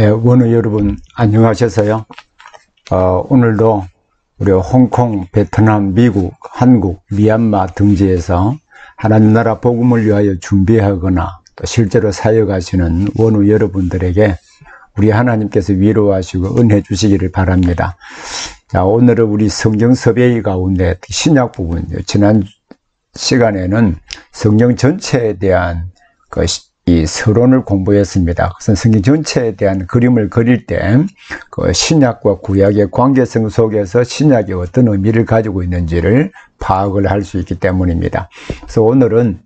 네, 원우 여러분 안녕하셨어요? 오늘도 우리 홍콩, 베트남, 미국, 한국, 미얀마 등지에서 하나님 나라 복음을 위하여 준비하거나 또 실제로 사역하시는 원우 여러분들에게 우리 하나님께서 위로하시고 은혜 주시기를 바랍니다. 자, 오늘은 우리 성경 섭외 가운데 신약 부분, 지난 시간에는 성경 전체에 대한 이 서론을 공부했습니다. 그래서 성경 전체에 대한 그림을 그릴 때 그 신약과 구약의 관계성 속에서 신약이 어떤 의미를 가지고 있는지를 파악을 할 수 있기 때문입니다. 그래서 오늘은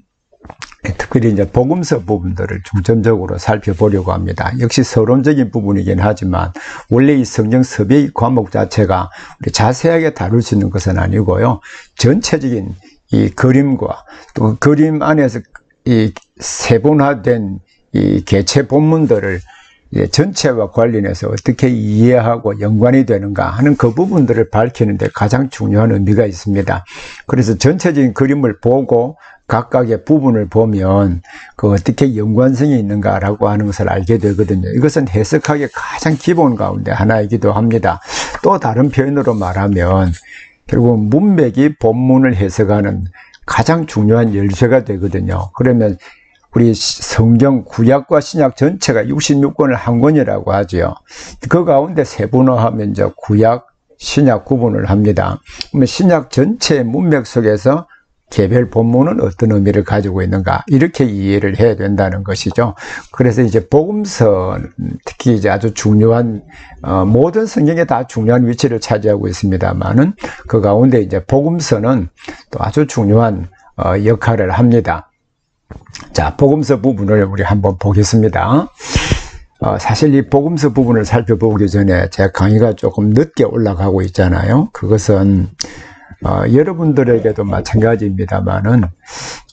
특별히 이제 복음서 부분들을 중점적으로 살펴보려고 합니다. 역시 서론적인 부분이긴 하지만 원래 이 성경 섭외 과목 자체가 우리 자세하게 다룰 수 있는 것은 아니고요. 전체적인 이 그림과 또 그림 안에서 이 세분화된 이 개체 본문들을 전체와 관련해서 어떻게 이해하고 연관이 되는가 하는 그 부분들을 밝히는 데 가장 중요한 의미가 있습니다. 그래서 전체적인 그림을 보고 각각의 부분을 보면 그 어떻게 연관성이 있는가라고 하는 것을 알게 되거든요. 이것은 해석학의 가장 기본 가운데 하나이기도 합니다. 또 다른 표현으로 말하면 결국 문맥이 본문을 해석하는 가장 중요한 열쇠가 되거든요. 그러면 우리 성경 구약과 신약 전체가 66권을 한 권이라고 하죠. 그 가운데 세분화하면 이제 구약, 신약 구분을 합니다. 그러면 신약 전체의 문맥 속에서 개별 본문은 어떤 의미를 가지고 있는가, 이렇게 이해를 해야 된다는 것이죠. 그래서 이제 복음서, 특히 이제 아주 중요한 모든 성경에 다 중요한 위치를 차지하고 있습니다만은 그 가운데 이제 복음서는 또 아주 중요한 역할을 합니다. 자, 복음서 부분을 우리 한번 보겠습니다. 사실 이 복음서 부분을 살펴보기 전에 제 강의가 조금 늦게 올라가고 있잖아요. 그것은 여러분들에게도 마찬가지입니다만은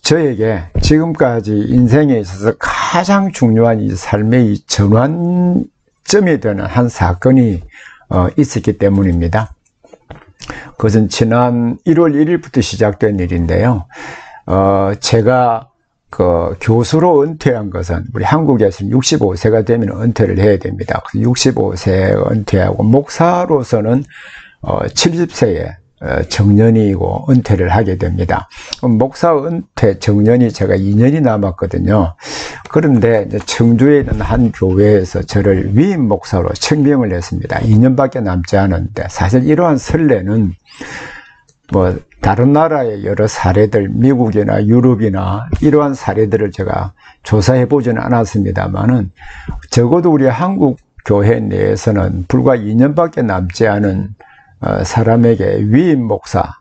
저에게 지금까지 인생에 있어서 가장 중요한 이 삶의 이 전환점이 되는 한 사건이 있었기 때문입니다. 그것은 지난 1월 1일부터 시작된 일인데요. 제가 그 교수로 은퇴한 것은 우리 한국에서는 65세가 되면 은퇴를 해야 됩니다. 65세 은퇴하고 목사로서는 70세에 정년이고 은퇴를 하게 됩니다. 목사 은퇴 정년이 제가 2년이 남았거든요. 그런데 이제 청주에 있는 한 교회에서 저를 위임 목사로 청빙을 했습니다. 2년밖에 남지 않은데 사실 이러한 선례는 뭐 다른 나라의 여러 사례들, 미국이나 유럽이나 이러한 사례들을 제가 조사해 보지는 않았습니다만은 적어도 우리 한국 교회 내에서는 불과 2년밖에 남지 않은 사람에게 위임 목사로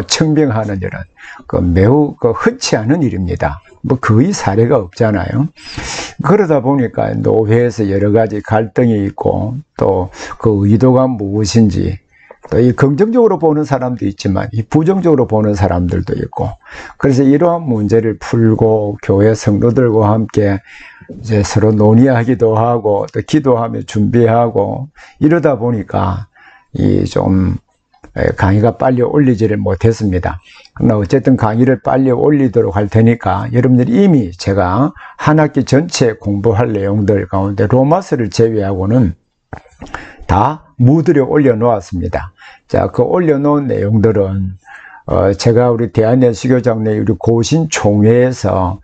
청빙하는 일은 매우 흔치 않은 일입니다. 뭐 거의 사례가 없잖아요. 그러다 보니까 노회에서 여러 가지 갈등이 있고 또 그 의도가 무엇인지 또 이 긍정적으로 보는 사람도 있지만 이 부정적으로 보는 사람들도 있고, 그래서 이러한 문제를 풀고 교회 성도들과 함께 이제 서로 논의하기도 하고 또 기도하며 준비하고 이러다 보니까 이 좀 강의가 빨리 올리지를 못했습니다. 그러나 어쨌든 강의를 빨리 올리도록 할 테니까 여러분들이 이미 제가 한 학기 전체 공부할 내용들 가운데 로마서를 제외하고는 다 무드려 올려놓았습니다. 자, 그 올려놓은 내용들은 제가 우리 대한예수교장내 우리 고신총회에서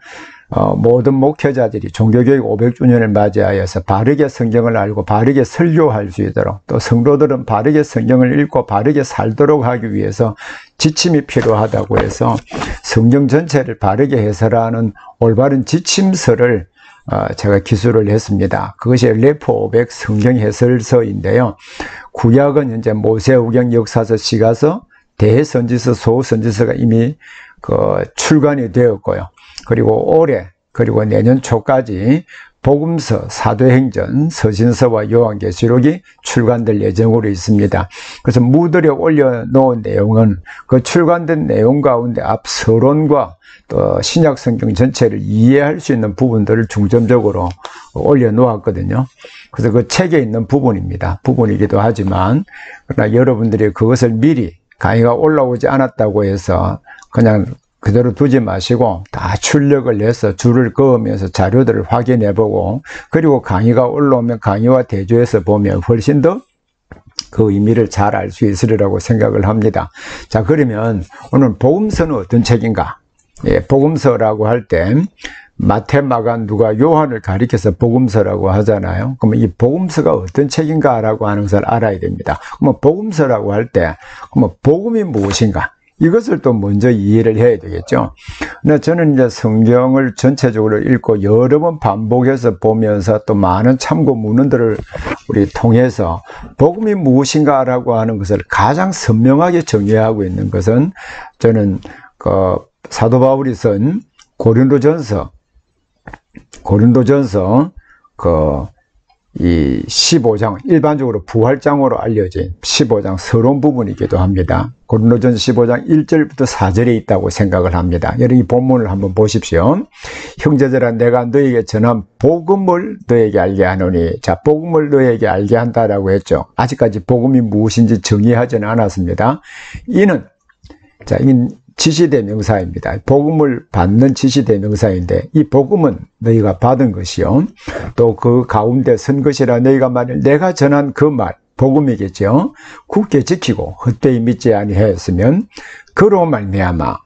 모든 목회자들이 종교교육 500주년을 맞이하여서 바르게 성경을 알고 바르게 설교할 수 있도록, 또 성도들은 바르게 성경을 읽고 바르게 살도록 하기 위해서 지침이 필요하다고 해서 성경 전체를 바르게 해설하는 올바른 지침서를 제가 기술을 했습니다. 그것이 레포 500 성경 해설서인데요. 구약은 현재 모세오경, 역사서, 시가서, 대선지서, 소선지서가 이미 출간이 되었고요. 그리고 올해, 그리고 내년 초까지 복음서, 사도행전, 서신서와 요한계시록이 출간될 예정으로 있습니다. 그래서 무드려 올려놓은 내용은 그 출간된 내용 가운데 앞 서론과 또 신약 성경 전체를 이해할 수 있는 부분들을 중점적으로 올려놓았거든요. 그래서 그 책에 있는 부분이기도 하지만, 그러나 여러분들이 그것을 미리 강의가 올라오지 않았다고 해서 그냥 그대로 두지 마시고 다 출력을 해서 줄을 그으면서 자료들을 확인해 보고, 그리고 강의가 올라오면 강의와 대조해서 보면 훨씬 더 그 의미를 잘 알 수 있으리라고 생각을 합니다. 자, 그러면 오늘 복음서는 어떤 책인가? 예, 복음서라고 할 때 마태, 마가, 누가, 요한을 가리켜서 복음서라고 하잖아요. 그러면 이 복음서가 어떤 책인가라고 하는 것을 알아야 됩니다. 그러면 복음서라고 할 때 그러면 복음이 무엇인가? 이것을 또 먼저 이해를 해야 되겠죠. 근데 저는 이제 성경을 전체적으로 읽고 여러 번 반복해서 보면서 또 많은 참고 문헌들을 우리 통해서 복음이 무엇인가라고 하는 것을 가장 선명하게 정의하고 있는 것은, 저는 그 사도 바울이 쓴 고린도전서 이 15장, 일반적으로 부활장으로 알려진 15장 서론 부분이기도 합니다. 고린도전서 15장 1절부터 4절에 있다고 생각을 합니다. 여러분 이 본문을 한번 보십시오. 형제들아, 내가 너에게 전한 복음을 너에게 알게 하노니. 자, 복음을 너에게 알게 한다라고 했죠. 아직까지 복음이 무엇인지 정의하지는 않았습니다. 이는, 자, 이 지시대명사입니다. 복음을 받는 지시대명사인데, 이 복음은 너희가 받은 것이요, 또 그 가운데 선 것이라 너희가 만일 내가 전한 그 말, 복음이겠죠, 굳게 지키고 헛되이 믿지 아니하였으면 그로 말미암아,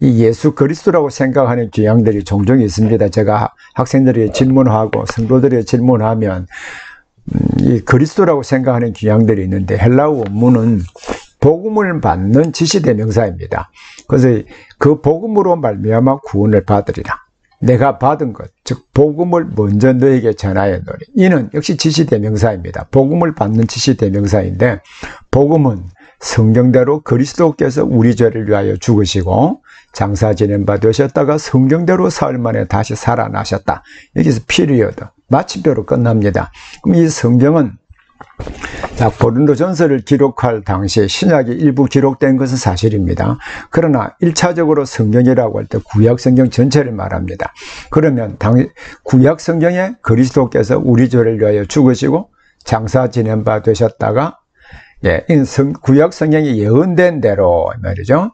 이 예수 그리스도라고 생각하는 교양들이 종종 있습니다. 제가 학생들에게 질문하고 성도들에게 질문하면 이 그리스도라고 생각하는 교양들이 있는데, 헬라어 원문은 복음을 받는 지시대명사입니다. 그래서 그 복음으로 말미암아 구원을 받으리라. 내가 받은 것, 즉 복음을 먼저 너에게 전하였노니. 이는 역시 지시대명사입니다. 복음을 받는 지시대명사인데, 복음은 성경대로 그리스도께서 우리 죄를 위하여 죽으시고 장사 지낸 바 되셨다가 성경대로 사흘 만에 다시 살아나셨다. 여기서 피리어드, 마침표로 끝납니다. 그럼 이 성경은, 자, 고린도전서를 기록할 당시에 신약이 일부 기록된 것은 사실입니다. 그러나 1차적으로 성경이라고 할 때 구약 성경 전체를 말합니다. 그러면 구약 성경에 그리스도께서 우리 죄를 위하여 죽으시고 장사 지낸 바 되셨다가, 예, 구약 성경에 예언된 대로 말이죠.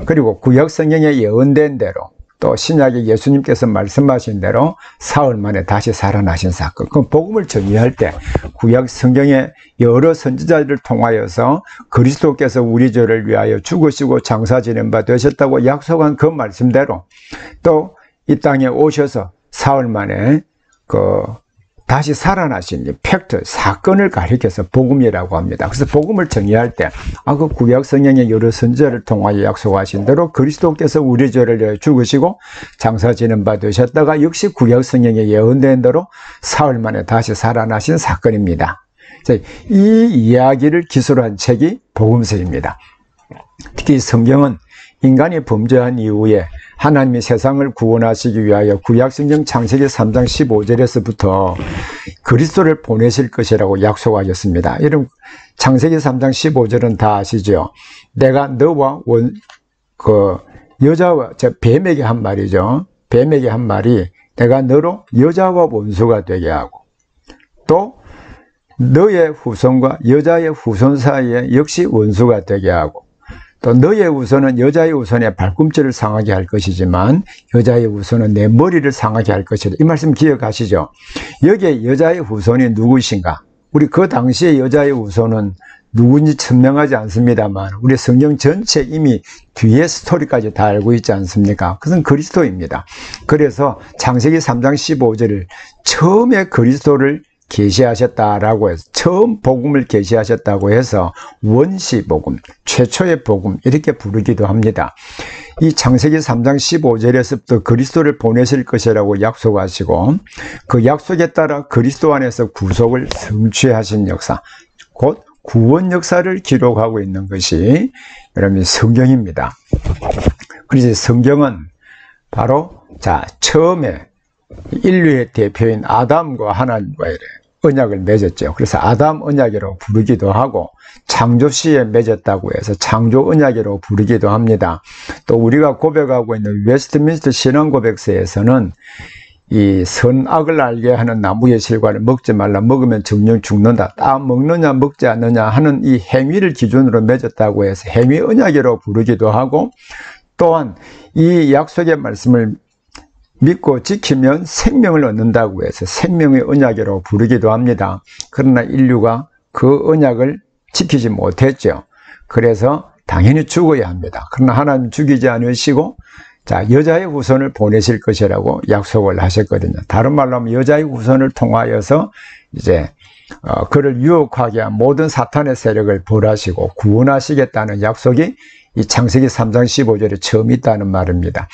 그리고 구약 성경에 예언된 대로 또 신약에 예수님께서 말씀하신 대로 사흘 만에 다시 살아나신 사건. 그 복음을 정의할 때 구약 성경의 여러 선지자들을 통하여서 그리스도께서 우리 죄를 위하여 죽으시고 장사 지낸 바 되셨다고 약속한 그 말씀대로 또 이 땅에 오셔서 사흘 만에 다시 살아나신 이 팩트, 사건을 가리켜서 복음이라고 합니다. 그래서 복음을 정의할 때, 그 구약 성경의 여러 선지자를 통하여 약속하신 대로 그리스도께서 우리 죄를 위하여 죽으시고 장사 지낸 바 되셨다가 역시 구약 성경에 예언된 대로 사흘 만에 다시 살아나신 사건입니다. 이 이야기를 기초로 한 책이 복음서입니다. 특히 성경은 인간이 범죄한 이후에 하나님이 세상을 구원하시기 위하여 구약성경 창세기 3장 15절에서부터 그리스도를 보내실 것이라고 약속하셨습니다. 여러분 창세기 3장 15절은 다 아시죠? 내가 너와 여자와, 뱀에게 한 말이죠. 뱀에게 한 말이 내가 너로 여자와 원수가 되게 하고, 또 너의 후손과 여자의 후손 사이에 역시 원수가 되게 하고, 또 너의 후손은 여자의 후손의 발꿈치를 상하게 할 것이지만 여자의 후손은 내 머리를 상하게 할 것이다. 이 말씀 기억하시죠? 여기에 여자의 후손이 누구신가? 우리 그 당시에 여자의 후손은 누군지 천명하지 않습니다만 우리 성경 전체 이미 뒤에 스토리까지 다 알고 있지 않습니까? 그것은 그리스도입니다. 그래서 창세기 3장 15절을 처음에 그리스도를 계시하셨다라고 해서, 처음 복음을 계시하셨다고 해서 원시 복음, 최초의 복음 이렇게 부르기도 합니다. 이 창세기 3장 15절에서부터 그리스도를 보내실 것이라고 약속하시고 그 약속에 따라 그리스도 안에서 구속을 성취하신 역사, 곧 구원 역사를 기록하고 있는 것이 여러분 성경입니다. 그래서 성경은 바로 처음에 인류의 대표인 아담과 하나님과의 언약을 맺었죠. 그래서 아담 언약이라고 부르기도 하고 창조시에 맺었다고 해서 창조 언약이라고 부르기도 합니다. 또 우리가 고백하고 있는 웨스트민스터 신앙고백서에서는 이 선악을 알게 하는 나무의 실과를 먹지 말라, 먹으면 정령 죽는다, 먹느냐 먹지 않느냐 하는 이 행위를 기준으로 맺었다고 해서 행위 언약이라고 부르기도 하고, 또한 이 약속의 말씀을 믿고 지키면 생명을 얻는다고 해서 생명의 언약이라고 부르기도 합니다. 그러나 인류가 그 언약을 지키지 못했죠. 그래서 당연히 죽어야 합니다. 그러나 하나님 죽이지 않으시고 자, 여자의 후손을 보내실 것이라고 약속을 하셨거든요. 다른 말로 하면 여자의 후손을 통하여서 이제 그를 유혹하게 한 모든 사탄의 세력을 벌하시고 구원하시겠다는 약속이 이 창세기 3장 15절에 처음 있다는 말입니다.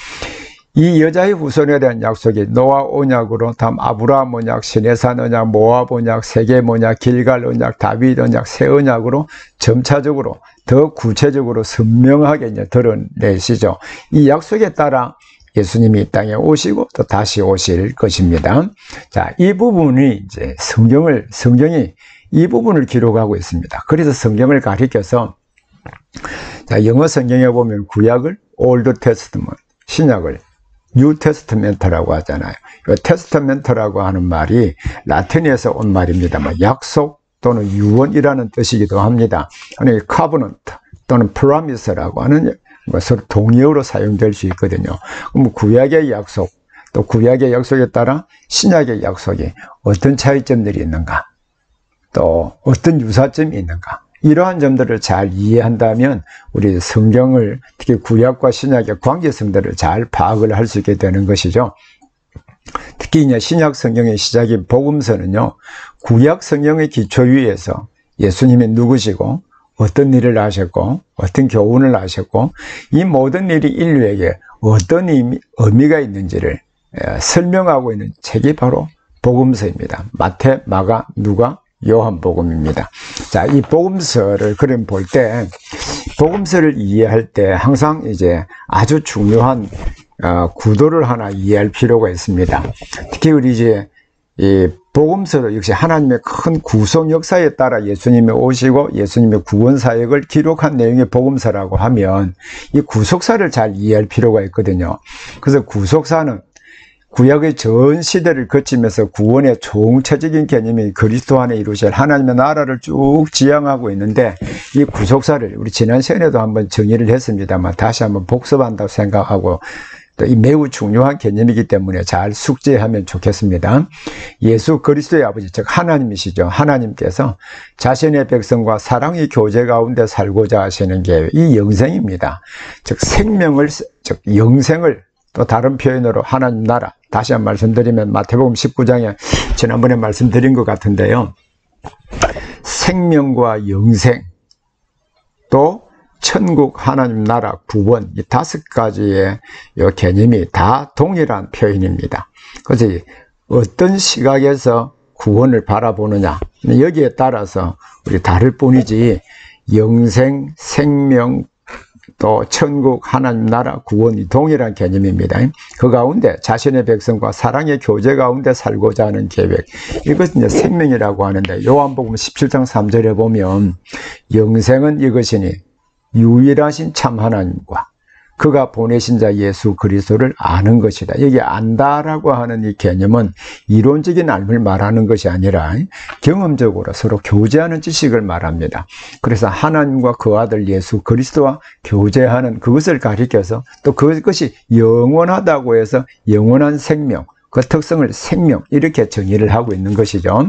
이 여자의 후손에 대한 약속이 노아 언약으로 다음 아브라함 언약, 시내산 언약, 모압 언약, 세겜 언약, 길갈 언약, 다윗 언약, 새 언약으로 점차적으로 더 구체적으로 선명하게 이제 드러내시죠. 이 약속에 따라 예수님이 이 땅에 오시고 또 다시 오실 것입니다. 자, 이 부분이 이제 성경이 이 부분을 기록하고 있습니다. 그래서 성경을 가리켜서 자, 영어 성경에 보면 구약을 Old Testament, 신약을 뉴 테스트멘트라고 하잖아요. 이 테스트멘트라고 하는 말이 라틴에서 온 말입니다만 약속 또는 유언이라는 뜻이기도 합니다. 아니 covenant 또는 promise라고 하는 것으로 동의어로 사용될 수 있거든요. 그럼 구약의 약속 또 구약의 약속에 따라 신약의 약속이 어떤 차이점들이 있는가, 또 어떤 유사점이 있는가, 이러한 점들을 잘 이해한다면 우리 성경을 특히 구약과 신약의 관계성들을 잘 파악을 할 수 있게 되는 것이죠. 특히 이제 신약 성경의 시작인 복음서는요, 구약 성경의 기초 위에서 예수님이 누구시고 어떤 일을 하셨고 어떤 교훈을 하셨고 이 모든 일이 인류에게 어떤 의미가 있는지를 설명하고 있는 책이 바로 복음서입니다. 마태, 마가, 누가, 요한복음입니다. 자, 이 복음서를 그럼 볼 때, 복음서를 이해할 때 항상 이제 아주 중요한 구도를 하나 이해할 필요가 있습니다. 특히 우리 이제 이 복음서도 역시 하나님의 큰 구속 역사에 따라 예수님이 오시고 예수님의 구원 사역을 기록한 내용의 복음서라고 하면 이 구속사를 잘 이해할 필요가 있거든요. 그래서 구속사는 구약의 전 시대를 거치면서 구원의 총체적인 개념이 그리스도 안에 이루실 하나님의 나라를 쭉 지향하고 있는데 이 구속사를 우리 지난 시간에도 한번 정의를 했습니다만 다시 한번 복습한다고 생각하고 또 이 매우 중요한 개념이기 때문에 잘 숙지하면 좋겠습니다. 예수 그리스도의 아버지 즉 하나님이시죠. 하나님께서 자신의 백성과 사랑의 교제 가운데 살고자 하시는 계획, 이 영생입니다. 즉 생명을, 즉 영생을 또 다른 표현으로 하나님 나라, 다시 한번 말씀드리면 마태복음 19장에 지난번에 말씀드린 것 같은데요. 생명과 영생, 또 천국, 하나님 나라, 구원, 이 5가지의 이 개념이 다 동일한 표현입니다. 그래서 어떤 시각에서 구원을 바라보느냐, 여기에 따라서 우리 다를 뿐이지 영생, 생명, 또 천국, 하나님 나라, 구원이 동일한 개념입니다. 그 가운데 자신의 백성과 사랑의 교제 가운데 살고자 하는 계획, 이것은 이제 생명이라고 하는데 요한복음 17장 3절에 보면 영생은 이것이니 유일하신 참 하나님과 그가 보내신 자 예수 그리스도를 아는 것이다. 여기 안다라고 하는 이 개념은 이론적인 알을 말하는 것이 아니라 경험적으로 서로 교제하는 지식을 말합니다. 그래서 하나님과 그 아들 예수 그리스도와 교제하는 그것을 가리켜서 또 그것이 영원하다고 해서 영원한 생명, 그 특성을 생명, 이렇게 정의를 하고 있는 것이죠.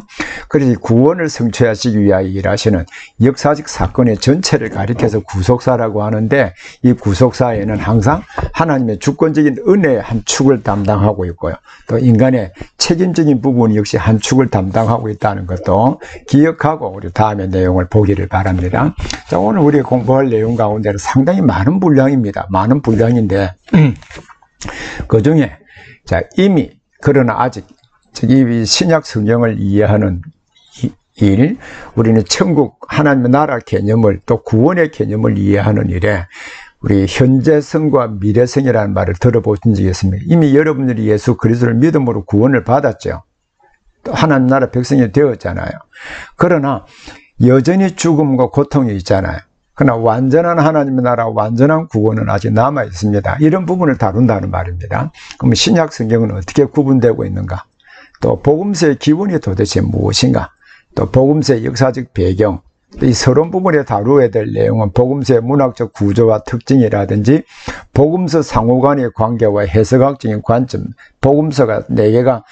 그래서 구원을 성취하시기 위하여 일하시는 역사적 사건의 전체를 가리켜서 구속사라고 하는데 이 구속사에는 항상 하나님의 주권적인 은혜의 한 축을 담당하고 있고요. 또 인간의 책임적인 부분 역시 한 축을 담당하고 있다는 것도 기억하고 우리 다음의 내용을 보기를 바랍니다. 자, 오늘 우리가 공부할 내용 가운데는 상당히 많은 분량입니다. 많은 분량인데 그 중에 자, 이미 그러나 아직 이 신약 성경을 이해하는 일, 우리는 천국 하나님의 나라 개념을 또 구원의 개념을 이해하는 일에 우리 현재성과 미래성이라는 말을 들어보신 적이 있습니다. 이미 여러분들이 예수 그리스도를 믿음으로 구원을 받았죠. 또 하나님 나라 백성이 되었잖아요. 그러나 여전히 죽음과 고통이 있잖아요. 그러나 완전한 하나님의 나라, 완전한 구원은 아직 남아 있습니다. 이런 부분을 다룬다는 말입니다. 그럼 신약 성경은 어떻게 구분되고 있는가? 또 복음서의 기본이 도대체 무엇인가? 또 복음서의 역사적 배경, 이 서론 부분에 다루어야 될 내용은 복음서의 문학적 구조와 특징이라든지 복음서 상호간의 관계와 해석학적인 관점, 복음서가 4개가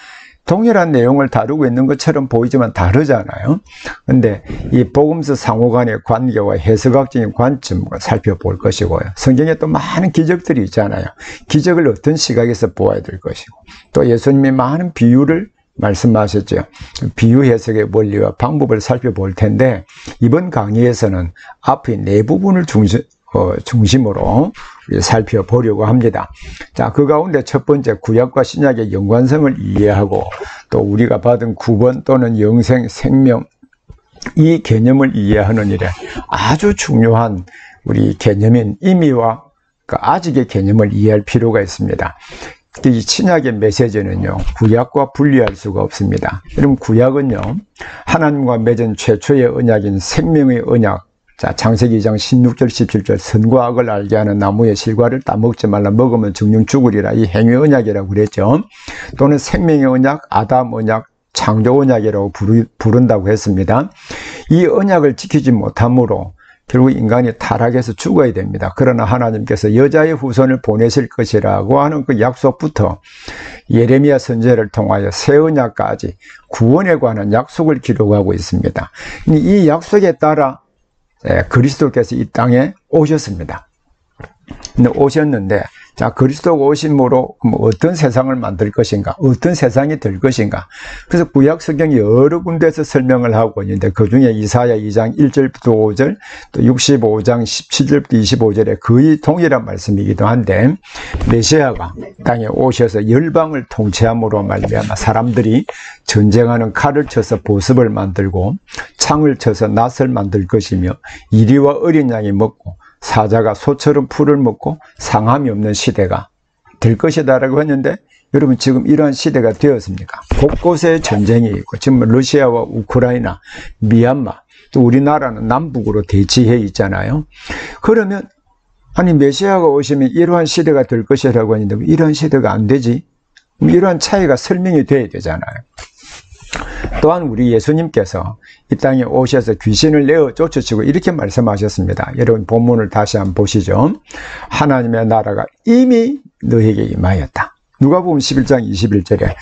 동일한 내용을 다루고 있는 것처럼 보이지만 다르잖아요. 근데 이 복음서 상호간의 관계와 해석학적인 관점을 살펴볼 것이고요. 성경에 또 많은 기적들이 있잖아요. 기적을 어떤 시각에서 보아야 될 것이고, 또 예수님이 많은 비유를 말씀하셨죠. 비유 해석의 원리와 방법을 살펴볼 텐데, 이번 강의에서는 앞의 4부분을 중심으로 살펴보려고 합니다. 자, 그 가운데 첫 번째 구약과 신약의 연관성을 이해하고, 또 우리가 받은 구원 또는 영생, 생명, 이 개념을 이해하는 일에 아주 중요한 우리 개념인 임의와 그 아직의 개념을 이해할 필요가 있습니다. 이 신약의 메시지는요, 구약과 분리할 수가 없습니다. 여러분, 구약은요, 하나님과 맺은 최초의 언약인 생명의 언약, 자, 창세기 2장 16절 17절 선과 악을 알게 하는 나무의 실과를 따먹지 말라, 먹으면 정령 죽으리라, 이 행위 언약이라고 그랬죠. 또는 생명의 언약, 아담 언약, 창조 언약이라고 부른다고 했습니다. 이 언약을 지키지 못함으로 결국 인간이 타락해서 죽어야 됩니다. 그러나 하나님께서 여자의 후손을 보내실 것이라고 하는 그 약속부터 예레미야 선지자를 통하여 새 언약까지 구원에 관한 약속을 기록하고 있습니다. 이 약속에 따라 그리스도께서 이 땅에 오셨습니다. 오셨는데, 자, 그리스도가 오심으로 어떤 세상을 만들 것인가, 어떤 세상이 될 것인가. 그래서 구약 성경이 여러 군데에서 설명을 하고 있는데, 그 중에 이사야 2장 1절부터 5절, 또 65장 17절부터 25절에 거의 동일한 말씀이기도 한데, 메시아가 땅에 오셔서 열방을 통치함으로 말미암아 사람들이 전쟁하는 칼을 쳐서 보습을 만들고 창을 쳐서 낫을 만들 것이며, 이리와 어린 양이 먹고 사자가 소처럼 풀을 먹고 상함이 없는 시대가 될 것이다라고 했는데, 여러분, 지금 이러한 시대가 되었습니까? 곳곳에 전쟁이 있고, 지금 러시아와 우크라이나, 미얀마, 또 우리나라는 남북으로 대치해 있잖아요. 그러면 아니, 메시아가 오시면 이러한 시대가 될 것이라고 했는데 이러한 시대가 안 되지? 이러한 차이가 설명이 돼야 되잖아요. 또한 우리 예수님께서 이 땅에 오셔서 귀신을 내어 쫓으시고 이렇게 말씀하셨습니다. 여러분, 본문을 다시 한번 보시죠. 하나님의 나라가 이미 너에게 임하였다. 누가복음 11장 21절에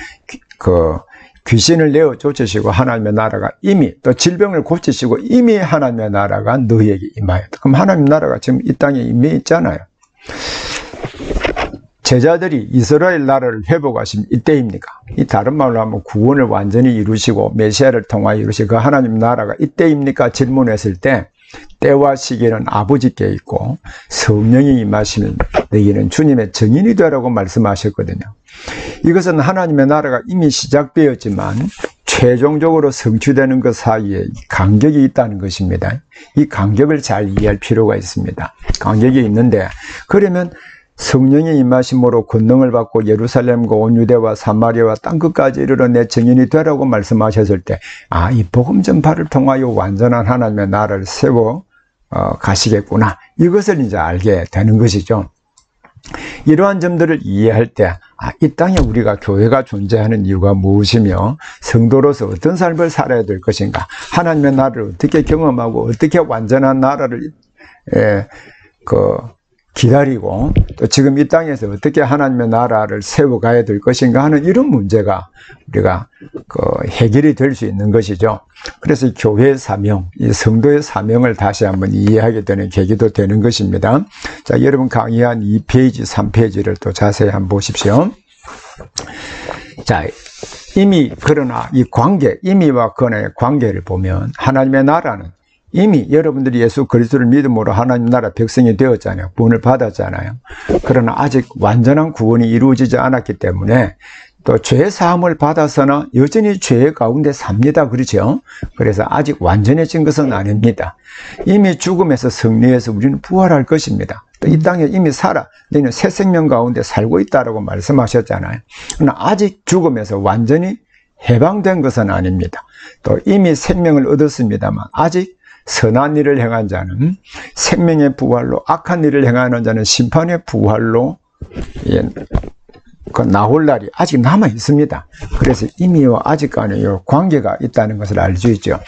귀신을 내어 쫓으시고 하나님의 나라가 이미, 또 질병을 고치시고 이미 하나님의 나라가 너에게 임하였다. 그럼 하나님의 나라가 지금 이 땅에 임해 있잖아요. 제자들이 이스라엘 나라를 회복하신 이때입니까? 이 다른 말로 하면 구원을 완전히 이루시고 메시아를 통하여 이루시고 그 하나님 나라가 이때입니까? 질문했을 때, 때와 시기는 아버지께 있고 성령이 임하시면 너희는 주님의 증인이 되라고 말씀하셨거든요. 이것은 하나님의 나라가 이미 시작되었지만 최종적으로 성취되는 것 사이에 간격이 있다는 것입니다. 이 간격을 잘 이해할 필요가 있습니다. 간격이 있는데, 그러면 성령의 임하심으로 권능을 받고 예루살렘과 온 유대와 사마리아와 땅끝까지 이르러 내 증인이 되라고 말씀하셨을 때, 아, 이 복음 전파를 통하여 완전한 하나님의 나라를 세워 가시겠구나, 이것을 이제 알게 되는 것이죠. 이러한 점들을 이해할 때, 아, 이 땅에 우리가 교회가 존재하는 이유가 무엇이며 성도로서 어떤 삶을 살아야 될 것인가, 하나님의 나라를 어떻게 경험하고 어떻게 완전한 나라를 기다리고, 또 지금 이 땅에서 어떻게 하나님의 나라를 세워가야 될 것인가 하는 이런 문제가 우리가 해결이 될 수 있는 것이죠. 그래서 이 교회의 사명, 이 성도의 사명을 다시 한번 이해하게 되는 계기도 되는 것입니다. 자, 여러분 강의한 2페이지, 3페이지를 또 자세히 한번 보십시오. 자, 이미, 그러나 이 관계, 이미와 근의 관계를 보면 하나님의 나라는 이미 여러분들이 예수 그리스도를 믿음으로 하나님 나라 백성이 되었잖아요. 구원을 받았잖아요. 그러나 아직 완전한 구원이 이루어지지 않았기 때문에 또 죄 사함을 받아서나 여전히 죄 가운데 삽니다. 그렇죠? 그래서 아직 완전해진 것은 아닙니다. 이미 죽음에서 승리해서 우리는 부활할 것입니다. 또 이 땅에 이미 너희는 새 생명 가운데 살고 있다라고 말씀하셨잖아요. 그러나 아직 죽음에서 완전히 해방된 것은 아닙니다. 또 이미 생명을 얻었습니다만 아직 선한 일을 행한 자는 생명의 부활로, 악한 일을 행하는 자는 심판의 부활로 그 나올 날이 아직 남아 있습니다. 그래서 이미와 아직 간에 요 관계가 있다는 것을 알 수 있죠.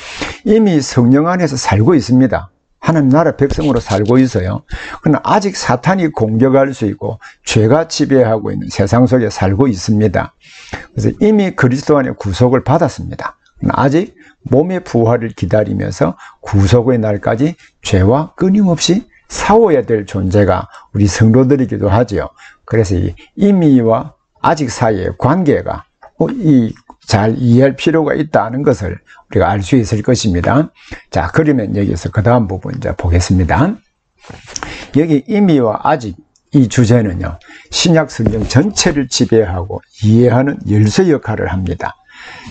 이미 성령 안에서 살고 있습니다. 하나님 나라 백성으로 살고 있어요. 그러나 아직 사탄이 공격할 수 있고 죄가 지배하고 있는 세상 속에 살고 있습니다. 그래서 이미 그리스도 안에 구속을 받았습니다. 그러나 아직 몸의 부활을 기다리면서 구속의 날까지 죄와 끊임없이 싸워야 될 존재가 우리 성도들이기도 하지요. 그래서 이 이미와 아직 사이의 관계가 잘 이해할 필요가 있다는 것을 우리가 알 수 있을 것입니다. 자, 그러면 여기서 그 다음 부분 이제 보겠습니다. 여기 이미와 아직 이 주제는요, 신약 성경 전체를 지배하고 이해하는 열쇠 역할을 합니다.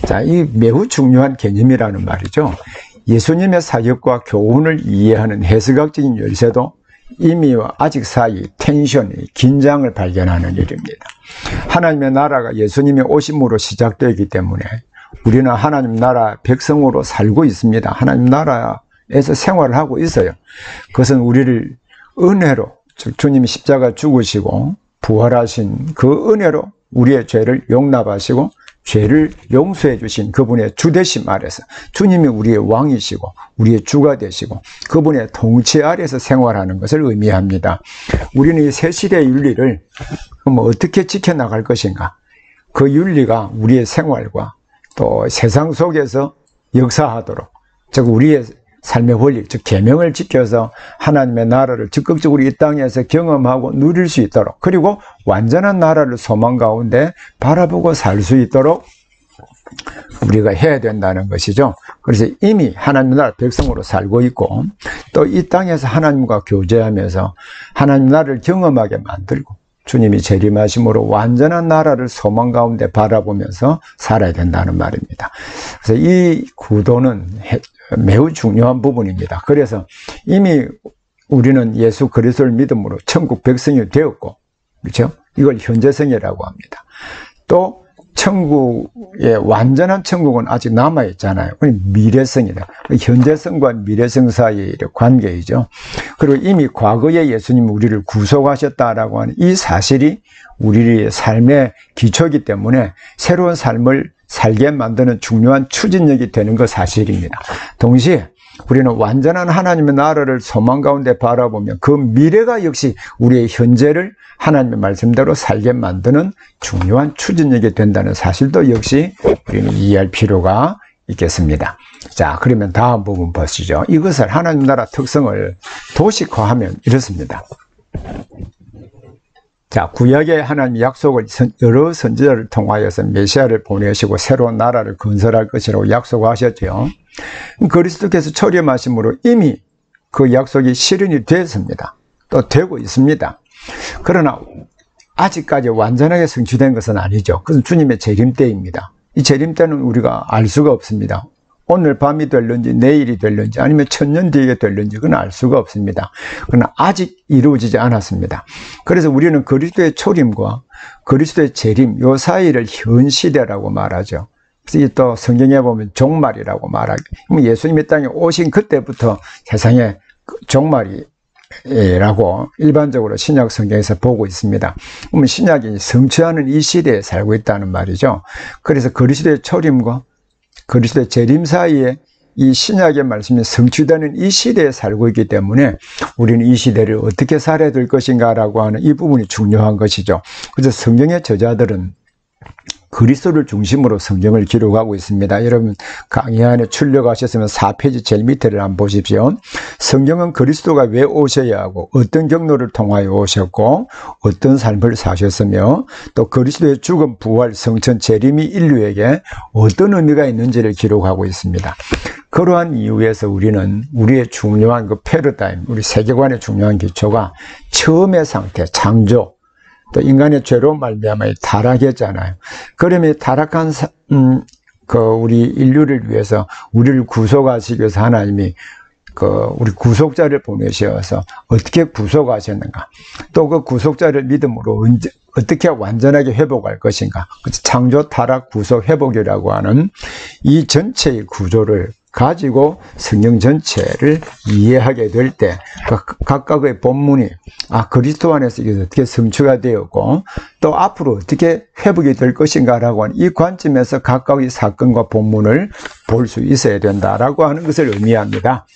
자, 이 매우 중요한 개념이라는 말이죠. 예수님의 사역과 교훈을 이해하는 해석학적인 열쇠도 이미와 아직 사이 텐션이 긴장을 발견하는 일입니다. 하나님의 나라가 예수님의 오심으로 시작되기 때문에 우리는 하나님 나라 백성으로 살고 있습니다. 하나님 나라에서 생활을 하고 있어요. 그것은 우리를 은혜로, 즉 주님이 십자가 죽으시고 부활하신 그 은혜로 우리의 죄를 용납하시고 죄를 용서해 주신 그분의 주되심 아래서 주님이 우리의 왕이시고 우리의 주가 되시고 그분의 통치 아래서 생활하는 것을 의미합니다. 우리는 이 새 시대의 윤리를 어떻게 지켜나갈 것인가? 그 윤리가 우리의 생활과 또 세상 속에서 역사하도록, 즉 우리의 삶의 원리, 즉 계명을 지켜서 하나님의 나라를 적극적으로 이 땅에서 경험하고 누릴 수 있도록, 그리고 완전한 나라를 소망 가운데 바라보고 살 수 있도록 우리가 해야 된다는 것이죠. 그래서 이미 하나님 나라 백성으로 살고 있고 또 이 땅에서 하나님과 교제하면서 하나님 나라를 경험하게 만들고 주님이 재림하심으로 완전한 나라를 소망 가운데 바라보면서 살아야 된다는 말입니다. 그래서 이 구도는 매우 중요한 부분입니다. 그래서 이미 우리는 예수 그리스도를 믿음으로 천국 백성이 되었고, 그렇죠? 이걸 현재성이라고 합니다. 또 천국의 완전한 천국은 아직 남아 있잖아요. 미래성이다. 현재성과 미래성 사이의 관계이죠. 그리고 이미 과거에 예수님이 우리를 구속하셨다라고 하는 이 사실이 우리의 삶의 기초이기 때문에 새로운 삶을 살게 만드는 중요한 추진력이 되는 것 사실입니다. 동시에 우리는 완전한 하나님의 나라를 소망 가운데 바라보면 그 미래가 역시 우리의 현재를 하나님의 말씀대로 살게 만드는 중요한 추진력이 된다는 사실도 역시 우리는 이해할 필요가 있겠습니다. 자, 그러면 다음 부분 보시죠. 이것을 하나님 나라 특성을 도식화하면 이렇습니다. 자, 구약의 하나님 약속을 여러 선지자를 통하여서 메시아를 보내시고 새로운 나라를 건설할 것이라고 약속하셨죠. 그리스도께서 초림하심으로 이미 그 약속이 실현이 됐습니다. 또 되고 있습니다. 그러나 아직까지 완전하게 성취된 것은 아니죠. 그것은 주님의 재림 때입니다. 이 재림 때는 우리가 알 수가 없습니다. 오늘 밤이 될런지 내일이 될런지 아니면 1000년 뒤에 될런지 그건 알 수가 없습니다. 그러나 아직 이루어지지 않았습니다. 그래서 우리는 그리스도의 초림과 그리스도의 재림 이 사이를 현시대라고 말하죠. 그래서 또 성경에 보면 종말이라고 말하죠. 예수님이 땅에 오신 그때부터 세상에 종말이라고 일반적으로 신약 성경에서 보고 있습니다. 그러면 신약이 성취하는 이 시대에 살고 있다는 말이죠. 그래서 그리스도의 초림과 그리스도의 재림 사이에 이 신약의 말씀이 성취되는 이 시대에 살고 있기 때문에 우리는 이 시대를 어떻게 살아야 될 것인가라고 하는 이 부분이 중요한 것이죠. 그래서 성경의 저자들은 그리스도를 중심으로 성경을 기록하고 있습니다. 여러분 강의 안에 출력하셨으면 4페이지 제일 밑에를 한번 보십시오. 성경은 그리스도가 왜 오셔야 하고 어떤 경로를 통하여 오셨고 어떤 삶을 사셨으며 또 그리스도의 죽음, 부활, 성천, 재림이 인류에게 어떤 의미가 있는지를 기록하고 있습니다. 그러한 이유에서 우리는 우리의 중요한 그 패러다임, 우리 세계관의 중요한 기초가 처음의 상태, 창조, 또 인간의 죄로 말미암아 타락했잖아요. 그러면 타락한 우리 인류를 위해서 우리를 구속하시기 위해서 하나님이 우리 구속자를 보내셔서 어떻게 구속하셨는가, 또 그 구속자를 믿음으로 어떻게 완전하게 회복할 것인가, 창조, 타락, 구속, 회복이라고 하는 이 전체의 구조를 가지고 성경 전체를 이해하게 될 때 각각의 본문이 그리스도 안에서 이게 어떻게 성취가 되었고 또 앞으로 어떻게 회복이 될 것인가라고 하는 이 관점에서 각각의 사건과 본문을 볼 수 있어야 된다라고 하는 것을 의미합니다.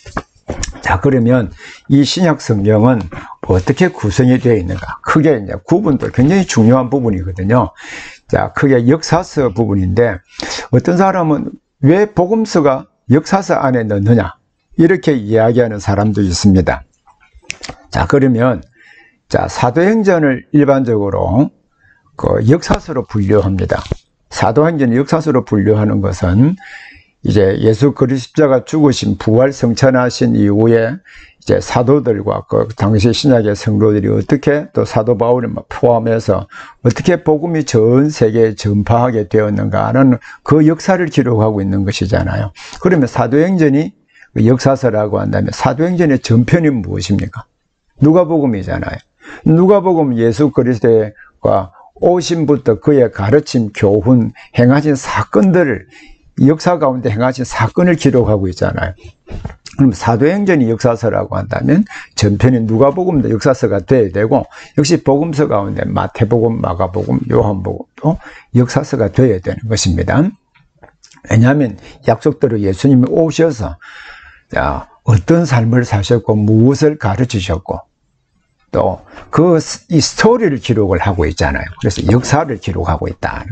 자, 그러면 이 신약 성경은 어떻게 구성이 되어 있는가? 크게 이제 구분도 굉장히 중요한 부분이거든요. 자, 크게 역사서 부분인데 어떤 사람은 왜 복음서가 역사서 안에 넣느냐? 이렇게 이야기하는 사람도 있습니다. 자, 그러면 자, 사도행전을 일반적으로 그 역사서로 분류합니다. 사도행전을 역사서로 분류하는 것은 이제 예수 그리스도가 죽으신 부활 성천하신 이후에 이제 사도들과 그 당시 신약의 성도들이 어떻게 또 사도 바울을 포함해서 어떻게 복음이 전 세계에 전파하게 되었는가는 그 역사를 기록하고 있는 것이잖아요. 그러면 사도행전이 역사서라고 한다면 사도행전의 전편이 무엇입니까? 누가복음이잖아요. 누가복음 예수 그리스도가 오심부터 그의 가르침, 교훈, 행하신 사건들을 역사 가운데 행하신 사건을 기록하고 있잖아요. 그럼 사도행전이 역사서라고 한다면 전편인 누가복음도 역사서가 돼야 되고 역시 복음서 가운데 마태복음, 마가복음, 요한복음도 역사서가 돼야 되는 것입니다. 왜냐하면 약속대로 예수님이 오셔서 어떤 삶을 사셨고 무엇을 가르치셨고 또 이 스토리를 기록을 하고 있잖아요. 그래서 역사를 기록하고 있다.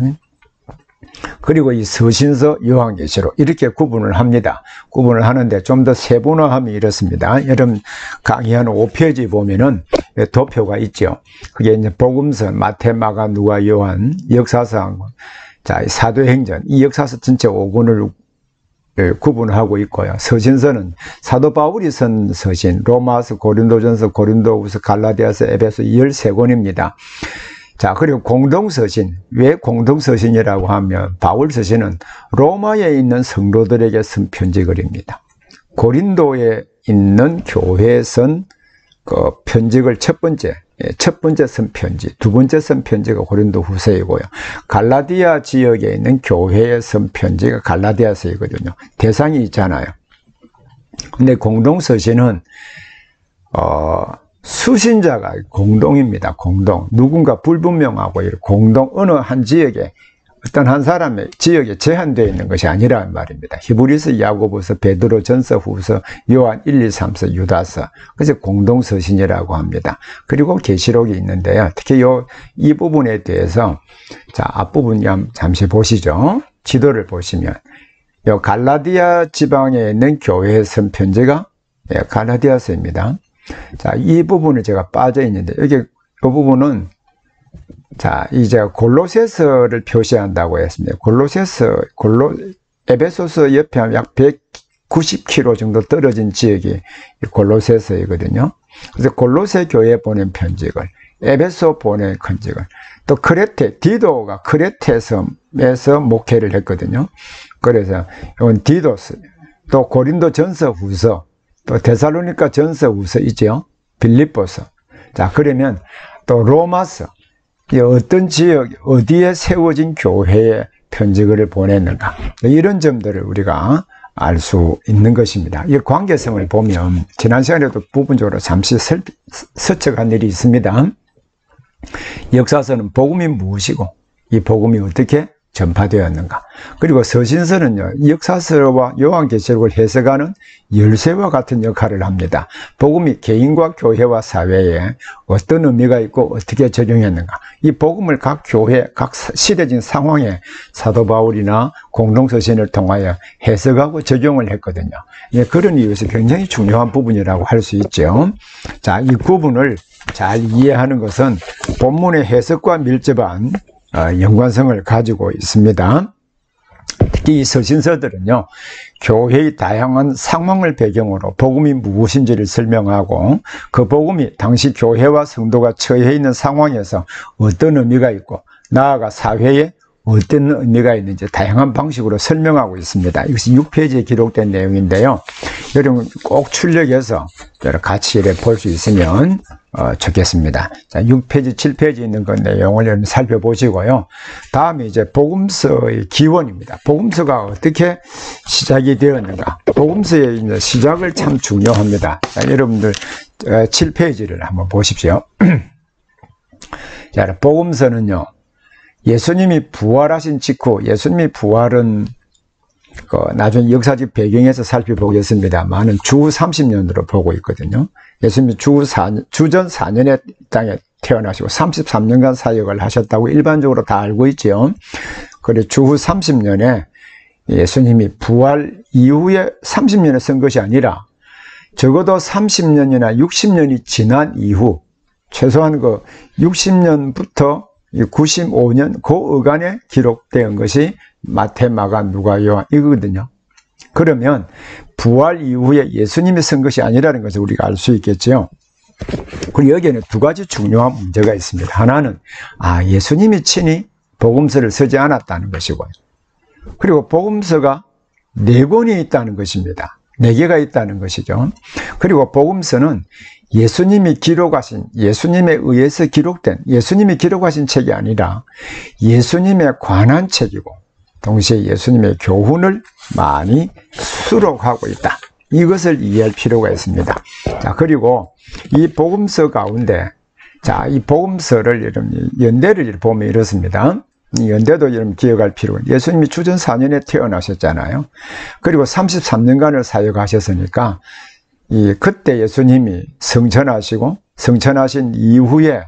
그리고 이 서신서, 요한계시록 이렇게 구분을 합니다. 구분을 하는데 좀 더 세분화하면 이렇습니다. 여러분 강의하는 5페이지 보면은 도표가 있죠. 그게 이제 복음서, 마태, 마가, 누가, 요한, 역사서, 자, 사도행전 이 역사서 전체 5권을 구분하고 있고요. 서신서는 사도 바울이 쓴 서신, 로마서, 고린도전서, 고린도후서, 갈라디아서, 에베소 13권입니다. 자, 그리고 공동서신. 왜 공동서신이라고 하면 바울 서신은 로마에 있는 성도들에게 쓴 편지글입니다. 고린도에 있는 교회에 쓴 그 편지글 첫 번째 쓴 편지, 두 번째 쓴 편지가 고린도 후서이고요. 갈라디아 지역에 있는 교회에 쓴 편지가 갈라디아서이거든요. 대상이 있잖아요. 근데 공동서신은 수신자가 공동입니다. 공동. 누군가 불분명하고 공동 어느 한 지역에 어떤 한 사람의 지역에 제한되어 있는 것이 아니라는 말입니다. 히브리서, 야고보서, 베드로, 전서, 후서, 요한 1, 2, 3서, 유다서. 그래서 공동서신이라고 합니다. 그리고 계시록이 있는데요. 특히 이 부분에 대해서 자, 앞부분 잠시 보시죠. 지도를 보시면 요 갈라디아 지방에 있는 교회에 쓴 편지가 갈라디아서입니다. 자, 이 부분을 제가 빠져 있는데 여기 이 부분은 자, 이제 골로새서를 표시한다고 했습니다. 에베소서 옆에 약 190km 정도 떨어진 지역이 골로새서이거든요. 그래서 골로새 교회에 보낸 편지글, 에베소 보낸 편지글, 또 크레테, 디도가 크레테 섬에서 목회를 했거든요. 그래서 이건 디도스, 또 고린도 전서 후서, 또 데살로니가 전서 후서 있죠. 빌립보서. 자, 그러면 또 로마서. 어떤 지역, 어디에 세워진 교회에 편지글을 보냈는가. 이런 점들을 우리가 알 수 있는 것입니다. 이 관계성을 보면 지난 시간에도 부분적으로 잠시 서책한 일이 있습니다. 역사서는 복음이 무엇이고 이 복음이 어떻게 전파되었는가. 그리고 서신서는요, 역사서와 요한계시록을 해석하는 열쇠와 같은 역할을 합니다. 복음이 개인과 교회와 사회에 어떤 의미가 있고 어떻게 적용했는가. 이 복음을 각 교회, 각 시대적 상황에 사도 바울이나 공동서신을 통하여 해석하고 적용을 했거든요. 예, 그런 이유에서 굉장히 중요한 부분이라고 할 수 있죠. 자, 이 구분을 잘 이해하는 것은 본문의 해석과 밀접한 연관성을 가지고 있습니다. 특히 이 서신서들은요, 교회의 다양한 상황을 배경으로 복음이 무엇인지를 설명하고 그 복음이 당시 교회와 성도가 처해 있는 상황에서 어떤 의미가 있고 나아가 사회에 어떤 의미가 있는지 다양한 방식으로 설명하고 있습니다. 이것이 6페이지에 기록된 내용인데요. 여러분 꼭 출력해서 같이 볼 수 있으면 좋겠습니다. 자, 6페이지, 7페이지 있는 그 내용을 살펴보시고요. 다음에 이제 복음서의 기원입니다. 복음서가 어떻게 시작이 되었는가. 복음서의 이제 시작을 참 중요합니다. 자, 여러분들 7페이지를 한번 보십시오. 자, 복음서는요, 예수님이 부활하신 직후, 예수님이 부활은 나중에 역사적 배경에서 살펴보겠습니다만은 주 30년으로 보고 있거든요. 예수님이 주전 4년에 땅에 태어나시고 33년간 사역을 하셨다고 일반적으로 다 알고 있죠. 그리고 주후 30년에 예수님이 부활 이후에 30년에 쓴 것이 아니라 적어도 30년이나 60년이 지난 이후 최소한 60년부터 95년 그 어간에 기록된 것이 마태, 마가, 누가, 요한 이거거든요. 그러면 부활 이후에 예수님이 쓴 것이 아니라는 것을 우리가 알 수 있겠죠. 그리고 여기에는 두 가지 중요한 문제가 있습니다. 하나는 예수님이 친히 복음서를 쓰지 않았다는 것이고요. 그리고 복음서가 4권이 있다는 것입니다. 4개가 있다는 것이죠. 그리고 복음서는 예수님이 기록하신, 예수님에 의해서 기록된, 예수님이 기록하신 책이 아니라 예수님에 관한 책이고 동시에 예수님의 교훈을 많이 수록하고 있다. 이것을 이해할 필요가 있습니다. 자, 그리고 이 복음서 가운데, 자, 이 복음서를 연대를 보면 이렇습니다. 연대도 여러분 기억할 필요가 있습니다. 예수님이 주전 4년에 태어나셨잖아요. 그리고 33년간을 사역하셨으니까 그때 예수님이 성천하시고 성천하신 이후에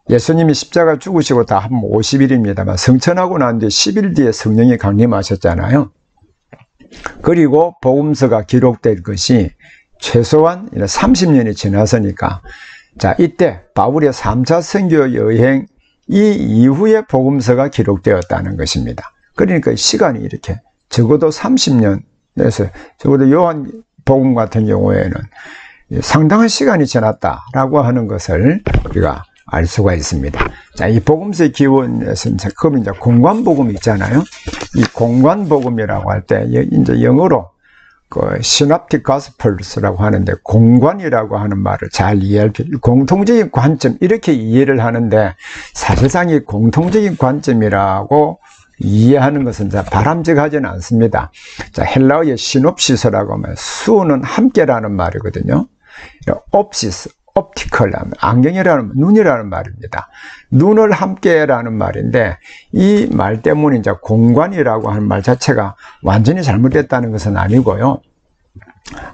예수님이 십자가 죽으시고 다 한 50일입니다만 성천하고 난 뒤에 10일 뒤에 성령이 강림하셨잖아요. 그리고 복음서가 기록된 것이 최소한 30년이 지났으니까 자, 이때 바울의 3차 선교 여행 이 이후에 복음서가 기록되었다는 것입니다. 그러니까 시간이 이렇게 적어도 30년에서 적어도 요한 복음 같은 경우에는 상당한 시간이 지났다라고 하는 것을 우리가 알 수가 있습니다. 자, 이 복음서의 기원에서 그럼 이제 공관복음 있잖아요. 이 공관복음이라고 할 때 이제 영어로 시납틱 가스펠스라고 하는데 공관이라고 하는 말을 잘 이해할 필요, 공통적인 관점 이렇게 이해를 하는데 사실상 이 공통적인 관점이라고 이해하는 것은 바람직하지는 않습니다. 자, 헬라어의 시놉시스라고 하면 수는 함께라는 말이거든요. 옵시스, 옵티컬, 안경이라는, 눈이라는 말입니다. 눈을 함께라는 말인데 이 말 때문에 이제 공관이라고 하는 말 자체가 완전히 잘못됐다는 것은 아니고요.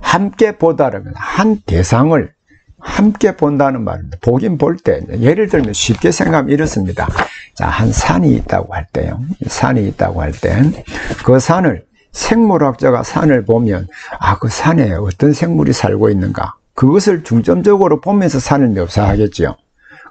함께 보다라는 한 대상을 함께 본다는 말입니다. 보긴 볼 때, 예를 들면 쉽게 생각하면 이렇습니다. 자, 한 산이 있다고 할 때요. 산이 있다고 할 때, 그 산을, 생물학자가 산을 보면, 그 산에 어떤 생물이 살고 있는가. 그것을 중점적으로 보면서 산을 묘사하겠죠.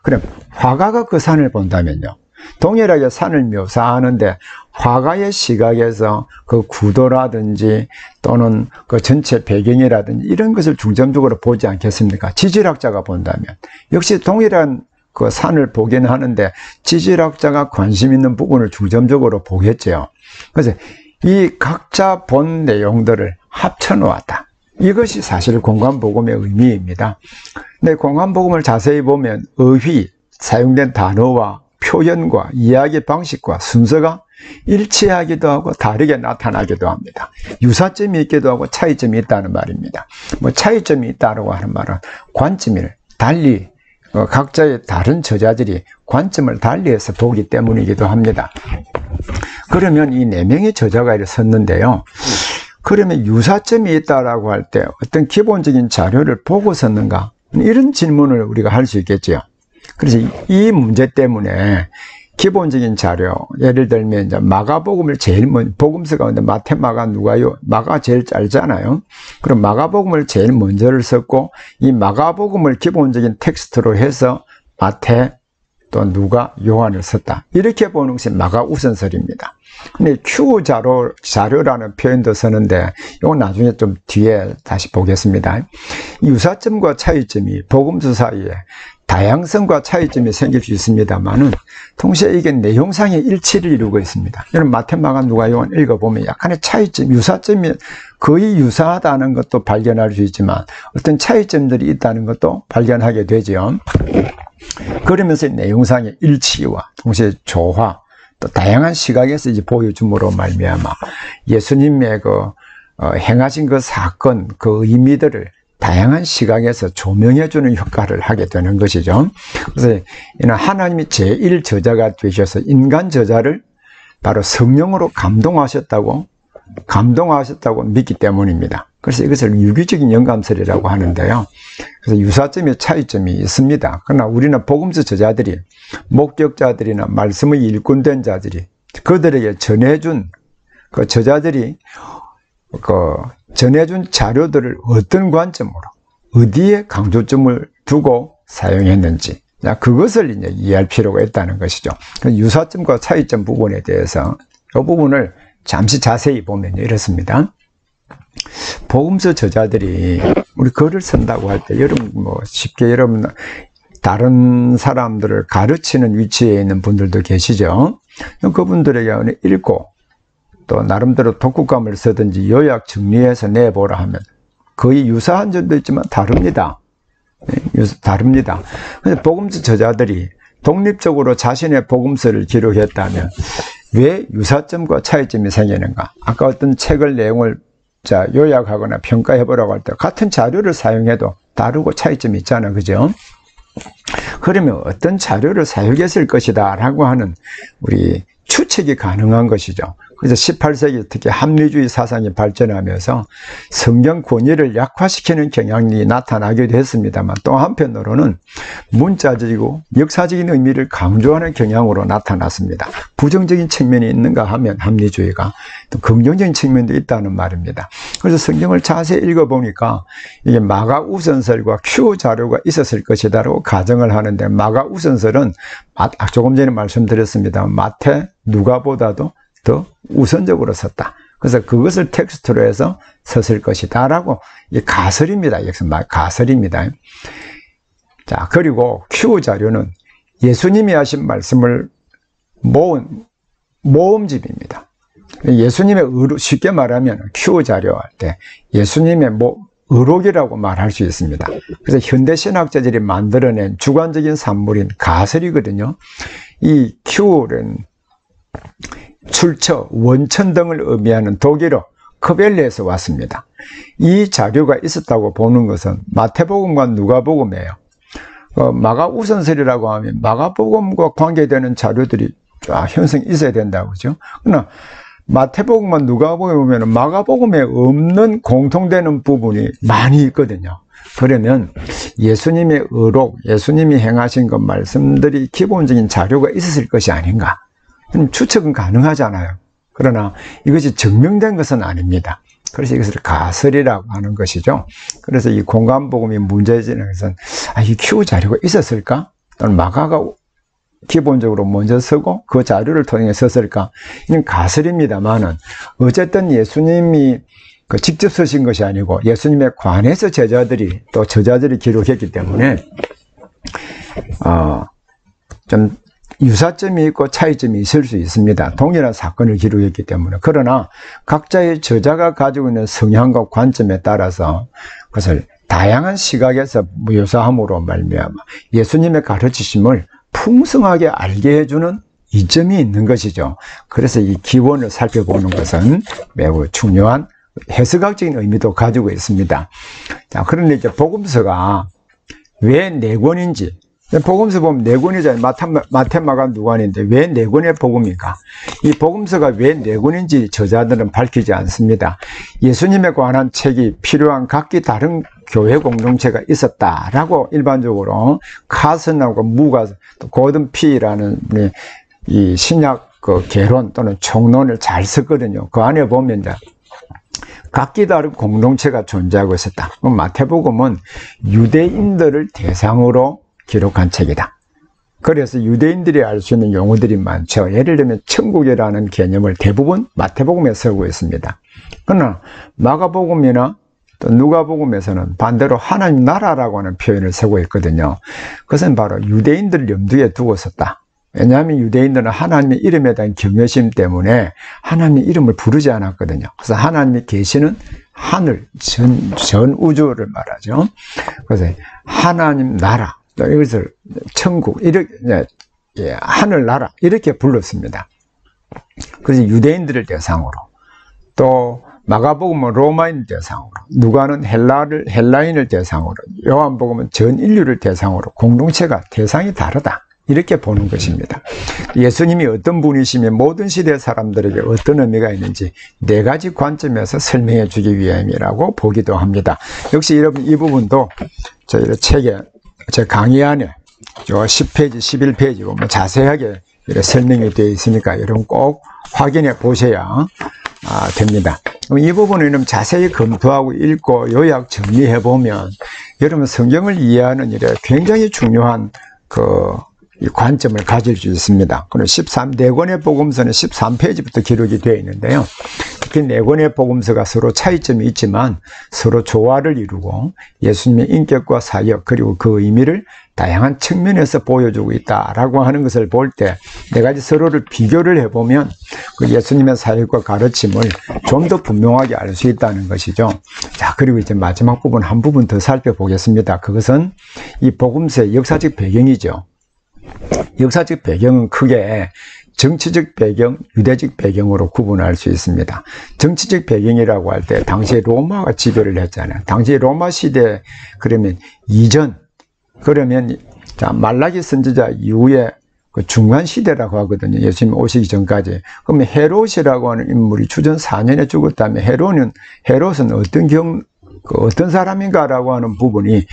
그럼 화가가 그 산을 본다면요. 동일하게 산을 묘사하는데 화가의 시각에서 그 구도라든지 또는 그 전체 배경이라든지 이런 것을 중점적으로 보지 않겠습니까? 지질학자가 본다면 역시 동일한 그 산을 보긴 하는데 지질학자가 관심 있는 부분을 중점적으로 보겠죠. 그래서 이 각자 본 내용들을 합쳐 놓았다. 이것이 사실 공관복음의 의미입니다. 근데 공관복음을 자세히 보면 어휘, 사용된 단어와 표현과 이야기 방식과 순서가 일치하기도 하고 다르게 나타나기도 합니다. 유사점이 있기도 하고 차이점이 있다는 말입니다. 차이점이 있다고 하는 말은 관점을 달리 각자의 다른 저자들이 관점을 달리해서 보기 때문이기도 합니다. 그러면 이 4명의 저자가 이렇게 썼는데요. 그러면 유사점이 있다라고 할 때 어떤 기본적인 자료를 보고 썼는가? 이런 질문을 우리가 할 수 있겠죠. 그래서 이 문제 때문에 기본적인 자료, 예를 들면 이제 마가복음을 제일 먼저, 복음서 가운데 마태, 마가, 누가요, 마가 제일 짧잖아요. 그럼 마가복음을 제일 먼저를 썼고 이 마가복음을 기본적인 텍스트로 해서 마태, 또 누가, 요한을 썼다. 이렇게 보는 것이 마가 우선설입니다. 근데 Q 자료라는 표현도 쓰는데 이건 나중에 좀 뒤에 다시 보겠습니다. 유사점과 차이점이 복음서 사이에 다양성과 차이점이 생길 수 있습니다만은 동시에 이게 내용상의 일치를 이루고 있습니다. 여러분 마태, 마가, 누가요한 읽어보면 약간의 차이점, 유사점이 거의 유사하다는 것도 발견할 수 있지만 어떤 차이점들이 있다는 것도 발견하게 되죠. 그러면서 내용상의 일치와 동시에 조화, 또 다양한 시각에서 이제 보여줌으로 말미암아 예수님의 행하신 그 사건, 그 의미들을 다양한 시각에서 조명해주는 효과를 하게 되는 것이죠. 그래서 이는 하나님이 제1저자가 되셔서 인간 저자를 바로 성령으로 감동하셨다고 믿기 때문입니다. 그래서 이것을 유기적인 영감설이라고 하는데요. 그래서 유사점의 차이점이 있습니다. 그러나 우리는 복음서 저자들이, 목격자들이나 말씀의 일꾼된 자들이 그들에게 전해준 그 저자들이 전해준 자료들을 어떤 관점으로, 어디에 강조점을 두고 사용했는지, 그것을 이제 이해할 필요가 있다는 것이죠. 유사점과 차이점 부분에 대해서 이 부분을 잠시 자세히 보면 이렇습니다. 복음서 저자들이 우리 글을 쓴다고 할 때 여러분 쉽게 여러분 다른 사람들을 가르치는 위치에 있는 분들도 계시죠. 그분들에게 읽고 또 나름대로 독후감을 쓰든지 요약 정리해서 내보라 하면 거의 유사한 점도 있지만 다릅니다. 다릅니다. 그래서 복음서 저자들이 독립적으로 자신의 복음서를 기록했다면 왜 유사점과 차이점이 생기는가? 아까 어떤 책을 내용을 요약하거나 평가해보라고 할 때 같은 자료를 사용해도 다르고 차이점이 있잖아, 그죠? 그러면 어떤 자료를 사용했을 것이다 라고 하는 우리 추측이 가능한 것이죠. 그래서 18세기 특히 합리주의 사상이 발전하면서 성경 권위를 약화시키는 경향이 나타나기도 했습니다만 또 한편으로는 문자적이고 역사적인 의미를 강조하는 경향으로 나타났습니다. 부정적인 측면이 있는가 하면 합리주의가 또 긍정적인 측면도 있다는 말입니다. 그래서 성경을 자세히 읽어보니까 이게 마가 우선설과 큐 자료가 있었을 것이다라고 가정을 하는데 마가 우선설은 조금 전에 말씀드렸습니다. 마태, 누가보다도 더 우선적으로 썼다. 그래서 그것을 텍스트로 해서 썼을 것이다 라고 가설입니다. 여기서 가설입니다. 자, 그리고 Q 자료는 예수님이 하신 말씀을 모은 모음집입니다. 예수님의 쉽게 말하면 Q 자료 할 때 예수님의 의록이라고 말할 수 있습니다. 그래서 현대 신학자들이 만들어낸 주관적인 산물인 가설이거든요. 이 Q는 출처, 원천 등을 의미하는 독일어 크벨레에서 왔습니다. 이 자료가 있었다고 보는 것은 마태복음과 누가복음이에요. 마가 우선설이라고 하면 마가복음과 관계되는 자료들이 쫙 형성이 있어야 된다고 그죠? 그러나 마태복음과 누가복음에 보면 마가복음에 없는 공통되는 부분이 많이 있거든요. 그러면 예수님의 의록, 예수님이 행하신 것 말씀들이 기본적인 자료가 있었을 것이 아닌가? 추측은 가능하잖아요. 그러나 이것이 증명된 것은 아닙니다. 그래서 이것을 가설이라고 하는 것이죠. 그래서 이 공간복음이 문제지는 것은 이 Q 자료가 있었을까? 또는 마가가 기본적으로 먼저 쓰고 그 자료를 통해 썼을까? 이건 가설입니다만은 어쨌든 예수님이 직접 쓰신 것이 아니고 예수님에 관해서 제자들이 또 저자들이 기록했기 때문에 좀 유사점이 있고 차이점이 있을 수 있습니다. 동일한 사건을 기록했기 때문에. 그러나 각자의 저자가 가지고 있는 성향과 관점에 따라서 그것을 다양한 시각에서 묘사함으로 말미암아 예수님의 가르치심을 풍성하게 알게 해주는 이점이 있는 것이죠. 그래서 이 기원을 살펴보는 것은 매우 중요한 해석학적인 의미도 가지고 있습니다. 자, 그런데 이제 복음서가 왜 4권인지, 복음서 보면 4권이잖아요. 마태, 마가, 누가인데 왜 4권의 복음인가? 이 복음서가 왜 4권인지 저자들은 밝히지 않습니다. 예수님에 관한 책이 필요한 각기 다른 교회 공동체가 있었다라고 일반적으로 카슨하고 무가 고든 피라는 분이 이 신약 개론 또는 총론을 잘 썼거든요. 그 안에 보면 이제 각기 다른 공동체가 존재하고 있었다. 마태복음은 유대인들을 대상으로 기록한 책이다. 그래서 유대인들이 알 수 있는 용어들이 많죠. 예를 들면 천국이라는 개념을 대부분 마태복음에 쓰고 있습니다. 그러나 마가복음이나 또 누가복음에서는 반대로 하나님 나라라고 하는 표현을 쓰고 있거든요. 그것은 바로 유대인들을 염두에 두고 썼다. 왜냐하면 유대인들은 하나님의 이름에 대한 경외심 때문에 하나님의 이름을 부르지 않았거든요. 그래서 하나님이 계시는 하늘, 전 우주를 말하죠. 그래서 하나님 나라, 이것을 천국, 이렇게, 하늘나라, 이렇게 불렀습니다. 그래서 유대인들을 대상으로, 또 마가복음은 로마인 대상으로, 누가는 헬라인을 대상으로, 요한복음은 전 인류를 대상으로 공동체가 대상이 다르다. 이렇게 보는 것입니다. 예수님이 어떤 분이시며 모든 시대 사람들에게 어떤 의미가 있는지 4가지 관점에서 설명해 주기 위함이라고 보기도 합니다. 역시 여러분 이 부분도 저희 책에, 제 강의 안에 요 10페이지, 11페이지 보면 자세하게 이렇게 설명이 되어 있으니까 여러분 꼭 확인해 보셔야 됩니다. 이 부분을 자세히 검토하고 읽고 요약 정리해 보면 여러분 성경을 이해하는 일에 굉장히 중요한 이 관점을 가질 수 있습니다. 그럼 4권의 복음서는 13페이지부터 기록이 되어 있는데요. 그 4권의 복음서가 서로 차이점이 있지만 서로 조화를 이루고 예수님의 인격과 사역 그리고 그 의미를 다양한 측면에서 보여주고 있다라고 하는 것을 볼 때 4가지 서로를 비교를 해보면 그 예수님의 사역과 가르침을 좀 더 분명하게 알 수 있다는 것이죠. 자, 그리고 이제 마지막 부분 한 부분 더 살펴보겠습니다. 그것은 이 복음서의 역사적 배경이죠. 역사적 배경은 크게 정치적 배경, 유대적 배경으로 구분할 수 있습니다. 정치적 배경이라고 할 때 당시에 로마가 지배를 했잖아요. 당시 로마 시대 그러면 이전, 그러면 자 말라기 선지자 이후에 그 중간 시대라고 하거든요. 예수님 오시기 전까지. 그러면 헤롯이라고 하는 인물이 주전 4년에 죽었다면 헤롯은 어떤 사람인가라고 하는 부분이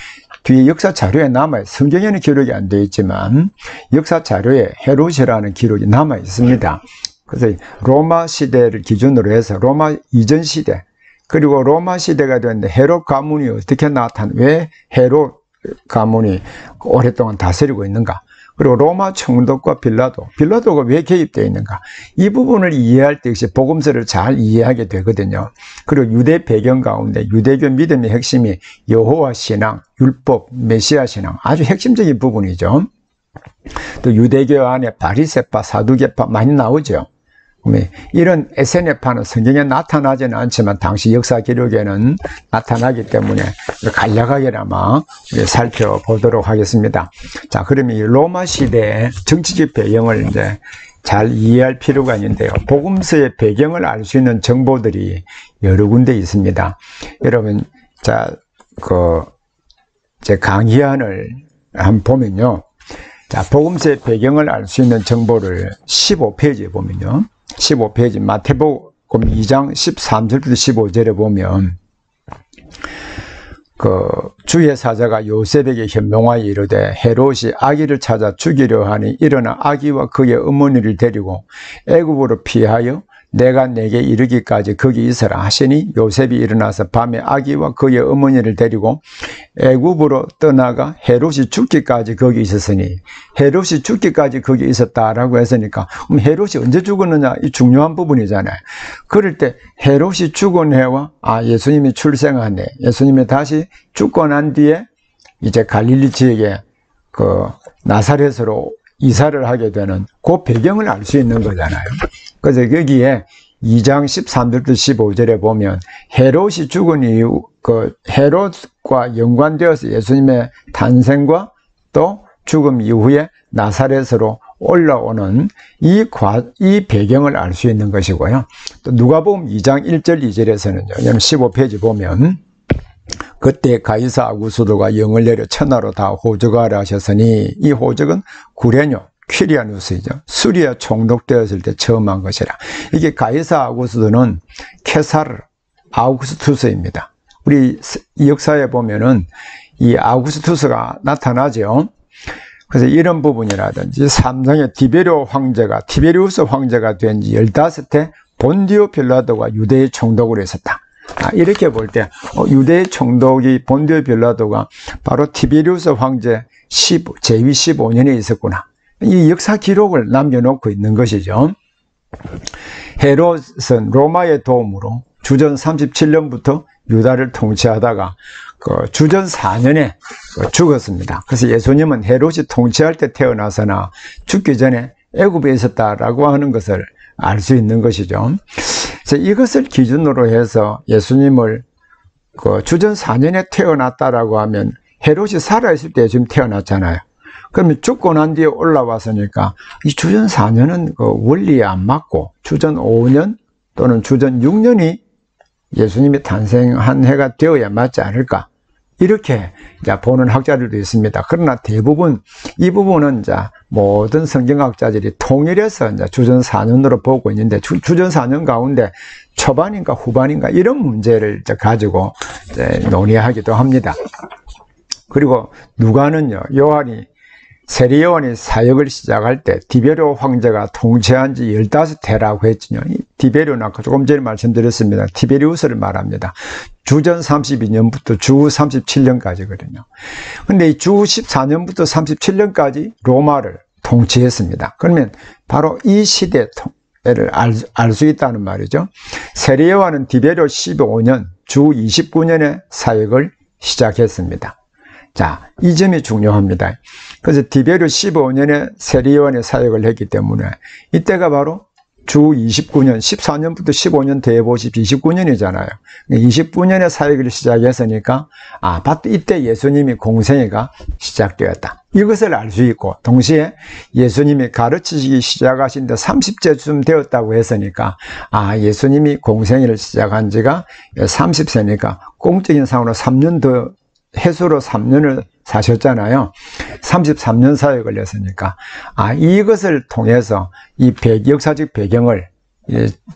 뒤에 역사 자료에 남아요. 성경에는 기록이 안 되어 있지만 역사 자료에 헤롯이라는 기록이 남아 있습니다. 그래서 로마 시대를 기준으로 해서 로마 이전 시대, 그리고 로마 시대가 되었는데 헤롯 가문이 어떻게 왜 헤롯 가문이 오랫동안 다스리고 있는가? 그리고 로마 총독과 빌라도가 왜 개입되어 있는가? 이 부분을 이해할 때 역시 복음서를 잘 이해하게 되거든요. 그리고 유대 배경 가운데 유대교 믿음의 핵심이 여호와 신앙, 율법, 메시아 신앙, 아주 핵심적인 부분이죠. 또 유대교 안에 바리새파, 사두개파 많이 나오죠. 이런 에세네파는 성경에 나타나지는 않지만 당시 역사 기록에는 나타나기 때문에 간략하게나마 우리 살펴보도록 하겠습니다. 자, 그러면 이 로마 시대의 정치적 배경을 이제 잘 이해할 필요가 있는데요. 복음서의 배경을 알 수 있는 정보들이 여러 군데 있습니다. 여러분, 자, 제 강의안을 한번 보면요. 자, 복음서의 배경을 알 수 있는 정보를 15페이지에 보면요. 15페이지 마태복음 2장 13절부터 15절에 보면 주의 사자가 요셉에게 현명하여 이르되 헤롯이 아기를 찾아 죽이려 하니 일어나 아기와 그의 어머니를 데리고 애굽으로 피하여 내가 내게 이르기까지 거기 있으라 하시니 요셉이 일어나서 밤에 아기와 그의 어머니를 데리고 애굽으로 떠나가 헤롯이 죽기까지 거기 있었으니 헤롯이 죽기까지 거기 있었다라고 했으니까 그럼 헤롯이 언제 죽었느냐 이 중요한 부분이잖아요. 그럴 때 헤롯이 죽은 해와 예수님이 출생한 해, 예수님이 다시 죽고 난 뒤에 이제 갈릴리 지역에 나사렛으로 이사를 하게 되는 그 배경을 알 수 있는 거잖아요. 그래서 여기에 2장 13절부터 15절에 보면 헤롯이 죽은 이후 헤롯과 연관되어서 예수님의 탄생과 또 죽음 이후에 나사렛으로 올라오는 이 배경을 알 수 있는 것이고요. 또 누가복음 2장 1절 2절에서는요. 15페이지 보면 그때 가이사 아구스도가 영을 내려 천하로 다 호적하라 하셨으니 이 호적은 구레뇨 퀴리아누스이죠. 수리아 총독되었을 때 처음 한 것이라. 이게 가이사 아구스도는 케사르 아우구스투스입니다. 우리 역사에 보면은 이 아우구스투스가 나타나죠. 그래서 이런 부분이라든지 삼성의 티베리우스 황제가 된 지 15해 본디오 빌라도가 유대의 총독으로 있었다. 이렇게 볼 때 유대의 총독이 본디오 빌라도가 바로 티베리우스 황제 제위 15년에 있었구나. 이 역사 기록을 남겨놓고 있는 것이죠. 헤롯은 로마의 도움으로 주전 37년부터 유다를 통치하다가 주전 4년에 죽었습니다. 그래서 예수님은 헤롯이 통치할 때 태어나서나 죽기 전에 애굽에 있었다라고 하는 것을 알 수 있는 것이죠. 그래서 이것을 기준으로 해서 예수님을 주전 4년에 태어났다라고 하면 헤롯이 살아있을 때 지금 태어났잖아요. 그러면 죽고 난 뒤에 올라왔으니까 이 주전 4년은 원리에 안 맞고 주전 5년 또는 주전 6년이 예수님이 탄생한 해가 되어야 맞지 않을까, 이렇게 이제 보는 학자들도 있습니다. 그러나 대부분 이 부분은 이제 모든 성경학자들이 통일해서 이제 주전 4년으로 보고 있는데, 주전 4년 가운데 초반인가 후반인가 이런 문제를 이제 가지고 이제 논의하기도 합니다. 그리고 누가는요, 세례 요한이 사역을 시작할 때 디베료 황제가 통치한 지 15해라고 했죠. 디베료는 아까 조금 전에 말씀드렸습니다. 티베리우스를 말합니다. 주전 32년부터 주 37년까지거든요. 근데 이 주 14년부터 37년까지 로마를 통치했습니다. 그러면 바로 이 시대를 알 수 있다는 말이죠. 세례 요한은 디베료 15년 주 29년에 사역을 시작했습니다. 자, 이 점이 중요합니다. 그래서 디베르 15년에 세례 요한의 사역을 했기 때문에 이때가 바로 주 29년, 14년부터 15년 대보십 29년이잖아요. 29년에 사역을 시작했으니까 이때 예수님이 공생애가 시작되었다. 이것을 알 수 있고, 동시에 예수님이 가르치시기 시작하신 데 30세쯤 되었다고 했으니까 예수님이 공생애를 시작한 지가 30세니까 공적인 상으로 3년 더 해수로 3년을 사셨잖아요. 33년 사역을 했으니까 이것을 통해서 이 역사적 배경을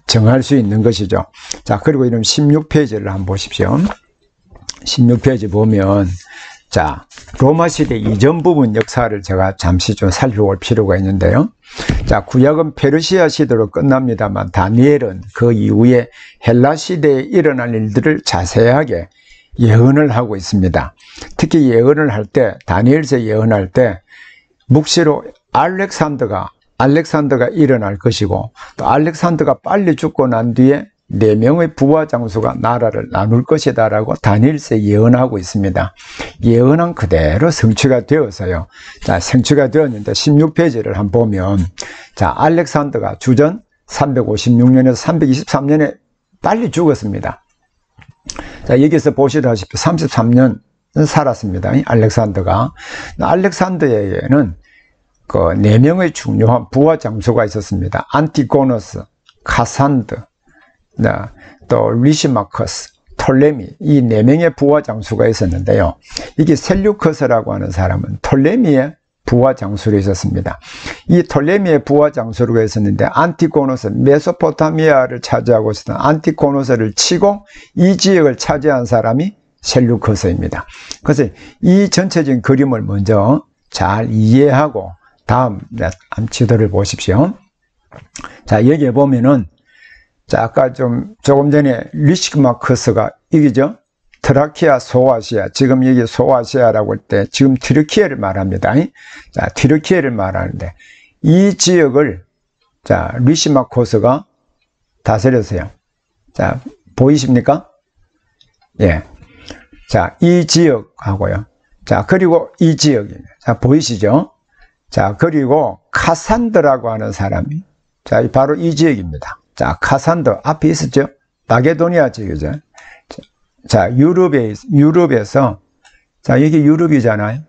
정할 수 있는 것이죠. 자, 그리고 이런 16페이지를 한번 보십시오. 16페이지 보면, 자, 로마 시대 이전 부분 역사를 제가 잠시 좀 살펴볼 필요가 있는데요. 자, 구약은 페르시아 시대로 끝납니다만 다니엘은 그 이후에 헬라 시대에 일어날 일들을 자세하게 예언을 하고 있습니다. 특히 예언을 할 때, 다니엘서 예언할 때 묵시로 알렉산더가 일어날 것이고, 또 알렉산더가 빨리 죽고 난 뒤에 4명의 부하 장수가 나라를 나눌 것이다 라고 다니엘서 예언하고 있습니다. 예언한 그대로 성취가 되어서요. 자, 성취가 되었는데 16페이지를 한번 보면, 자, 알렉산더가 주전 356년에서 323년에 빨리 죽었습니다. 자, 여기서 보시다시피 33년 살았습니다. 알렉산더가. 알렉산더에게는 4명의 중요한 부하 장수가 있었습니다. 안티고노스, 카산드, 또 리시마커스, 톨레미, 이 4명의 부하 장수가 있었는데요. 이게 셀류커스라고 하는 사람은 톨레미의 부하 장수로 있었습니다. 이 톨레미의 부하 장수로 있었는데, 안티고노스, 메소포타미아를 차지하고 있었던 안티고노스를 치고 이 지역을 차지한 사람이 셀류커스입니다. 그래서 이 전체적인 그림을 먼저 잘 이해하고 다음 지도를 보십시오. 자, 여기에 보면은, 자, 아까 조금 전에 리시마커스가 이기죠? 트라키아, 소아시아, 지금 여기 소아시아라고 할 때 지금 튀르키예를 말합니다. 자, 튀르키예를 말하는데 이 지역을, 자, 리시마코스가 다스렸어요. 자, 보이십니까? 예. 자, 이 지역하고요. 자, 그리고 이 지역입니다. 자, 보이시죠? 자, 그리고 카산드라고 하는 사람이, 자, 바로 이 지역입니다. 자, 카산드 앞에 있었죠? 마게도니아 지역이죠. 자, 유럽에서, 자, 여기 유럽이잖아요.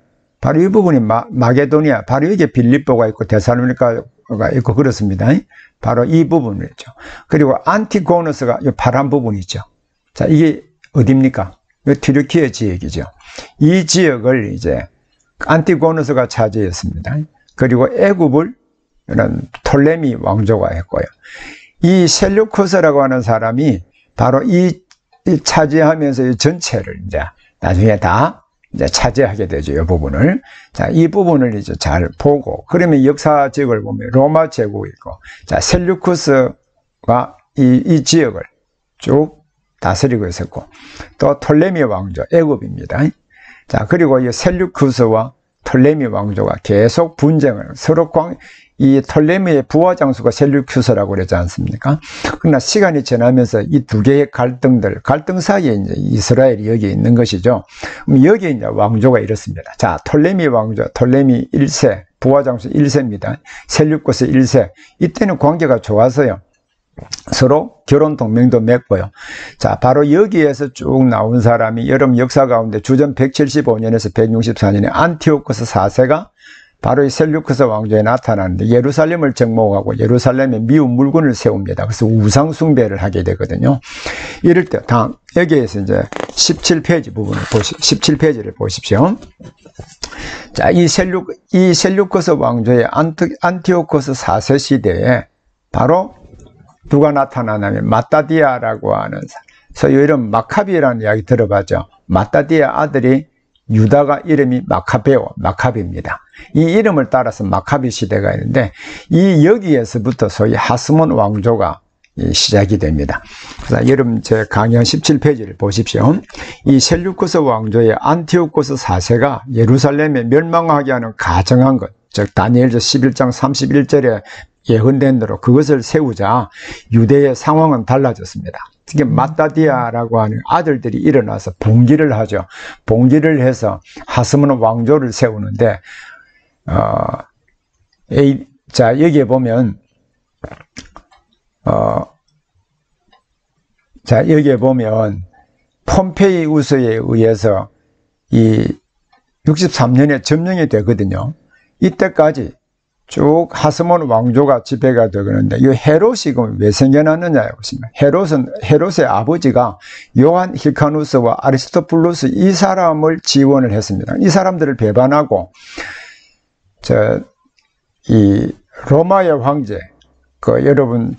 바로 이 부분이 마게도니아, 바로 여기에 빌립보가 있고 데살로니가가 있고 그렇습니다. 바로 이 부분이죠. 그리고 안티고노스가 이 파란 부분이 있죠. 자, 이게 어디입니까? 이 튀르키예 지역이죠. 이 지역을 이제 안티고노스가 차지했습니다. 그리고 애굽을 이런 톨레미 왕조가 했고요. 이 셀류커스라고 하는 사람이 바로 이 차지하면서 이 전체를 이제 나중에 다 이제 차지하게 되죠. 이 부분을. 자, 이 부분을 이제 잘 보고, 그러면 역사적을 보면 로마 제국이 있고, 자, 셀류쿠스가 이 지역을 쭉 다스리고 있었고, 또 톨레미 왕조, 애굽입니다. 자, 그리고 이 셀류쿠스와 톨레미 왕조가 계속 분쟁을 서로 이 톨레미의 부하 장수가 셀류큐스라고 그러지 않습니까? 그러나 시간이 지나면서 이 두 개의 갈등 사이에 이제 이스라엘이 여기 있는 것이죠. 여기에 이제 왕조가 이렇습니다. 자, 톨레미 왕조, 톨레미 1세, 부하 장수 1세입니다. 셀류쿠스 1세. 이때는 관계가 좋아서요. 서로 결혼 동맹도 맺고요. 자, 바로 여기에서 쭉 나온 사람이 여러분 역사 가운데 주전 175년에서 164년에 안티오코스 4세가 바로 이 셀류크스 왕조에 나타나는데 예루살렘을 정복하고 예루살렘에 미운 물건을 세웁니다. 그래서 우상 숭배를 하게 되거든요. 이럴 때 여기에서 이제 17페이지 부분을 17페이지를 보십시오. 자, 이 셀류크스 왕조의 안티오코스 4세 시대에 바로 누가 나타나냐면 마따디아라고 하는 소위 이름 마카비라는 이야기 들어봤죠. 마따디아 아들이 유다가 이름이 마카비입니다. 이 이름을 따라서 마카비 시대가 있는데 여기에서부터 소위 하스몬 왕조가 시작이 됩니다. 그래서 여러분 제 강연 17페이지를 보십시오. 이 셀류쿠스 왕조의 안티오코스 4세가 예루살렘에 멸망하게 하는 가정한 것, 즉 다니엘서 11장 31절에 예언된 대로 그것을 세우자 유대의 상황은 달라졌습니다. 특히 마따디아라고 하는 아들들이 일어나서 봉기를 하죠. 봉기를 해서 하스몬 왕조를 세우는데 자, 여기에 보면 자, 여기에 보면 폼페이우스에 의해서 이 63년에 점령이 되거든요. 이때까지 쭉 하스몬 왕조가 지배가 되는데 이 헤롯이 왜 생겨났느냐 보시면 헤롯의 아버지가 요한 힐카누스와 아리스토블루스 이 사람을 지원을 했습니다. 이 사람들을 배반하고 이 로마의 황제 여러분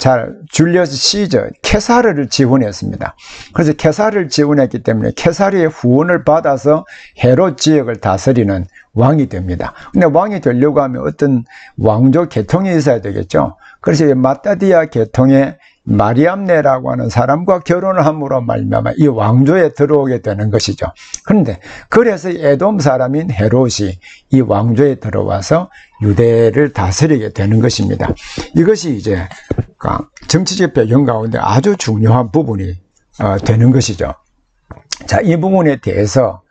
줄리어스 시저 케사르를 지원했습니다. 그래서 케사르를 지원했기 때문에 케사르의 후원을 받아서 헤롯 지역을 다스리는 왕이 됩니다. 근데 왕이 되려고 하면 어떤 왕조 계통이 있어야 되겠죠. 그래서 마따디아 계통의 마리암네라고 하는 사람과 결혼을 함으로 말미암아 이 왕조에 들어오게 되는 것이죠. 그런데 그래서 에돔 사람인 헤롯이 이 왕조에 들어와서 유대를 다스리게 되는 것입니다. 이것이 이제 정치적 배경 가운데 아주 중요한 부분이 되는 것이죠. 자, 이 부분에 대해서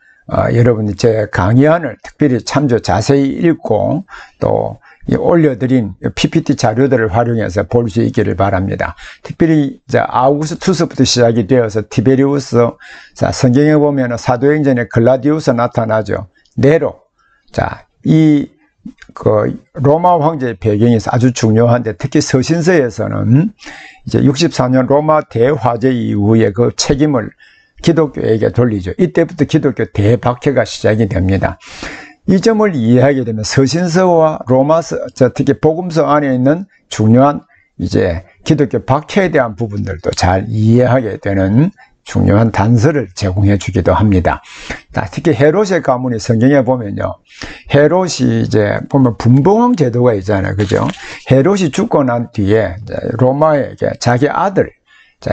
여러분이 제 강의안을 특별히 자세히 읽고 또 올려드린 PPT 자료들을 활용해서 볼 수 있기를 바랍니다. 특별히 이제 아우구스투스부터 시작이 되어서 티베리우스, 자, 성경에 보면 사도행전에 글라디우스 나타나죠. 네로. 자, 로마 황제의 배경이 아주 중요한데 특히 서신서에서는 이제 64년 로마 대화재 이후에 그 책임을 기독교에게 돌리죠. 이때부터 기독교 대박해가 시작이 됩니다. 이 점을 이해하게 되면 서신서와 로마서, 특히 복음서 안에 있는 중요한 이제 기독교 박해에 대한 부분들도 잘 이해하게 되는 중요한 단서를 제공해 주기도 합니다. 특히 헤롯의 가문이 성경에 보면요. 헤롯이 이제 보면 분봉왕 제도가 있잖아요. 그죠? 헤롯이 죽고 난 뒤에 로마에게 자기 아들,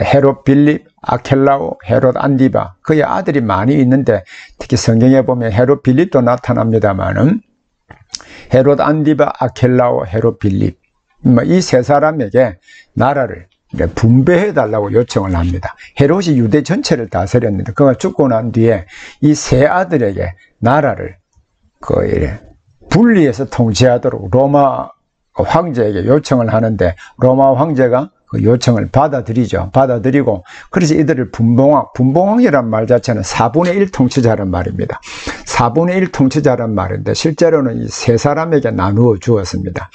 헤롯 빌립, 아켈라오, 헤롯 안디바, 그의 아들이 많이 있는데 특히 성경에 보면 헤롯 빌립도 나타납니다만은 헤롯 안디바, 아켈라오, 헤롯 빌립 이 세 사람에게 나라를 분배해 달라고 요청을 합니다. 헤롯이 유대 전체를 다스렸는데 그가 죽고 난 뒤에 이 세 아들에게 나라를 분리해서 통치하도록 로마 황제에게 요청을 하는데 로마 황제가 그 요청을 받아들이고 그래서 이들을 분봉왕이란 말 자체는 4분의 1 통치자란 말입니다. 4분의 1 통치자란 말인데 실제로는 이 세 사람에게 나누어 주었습니다.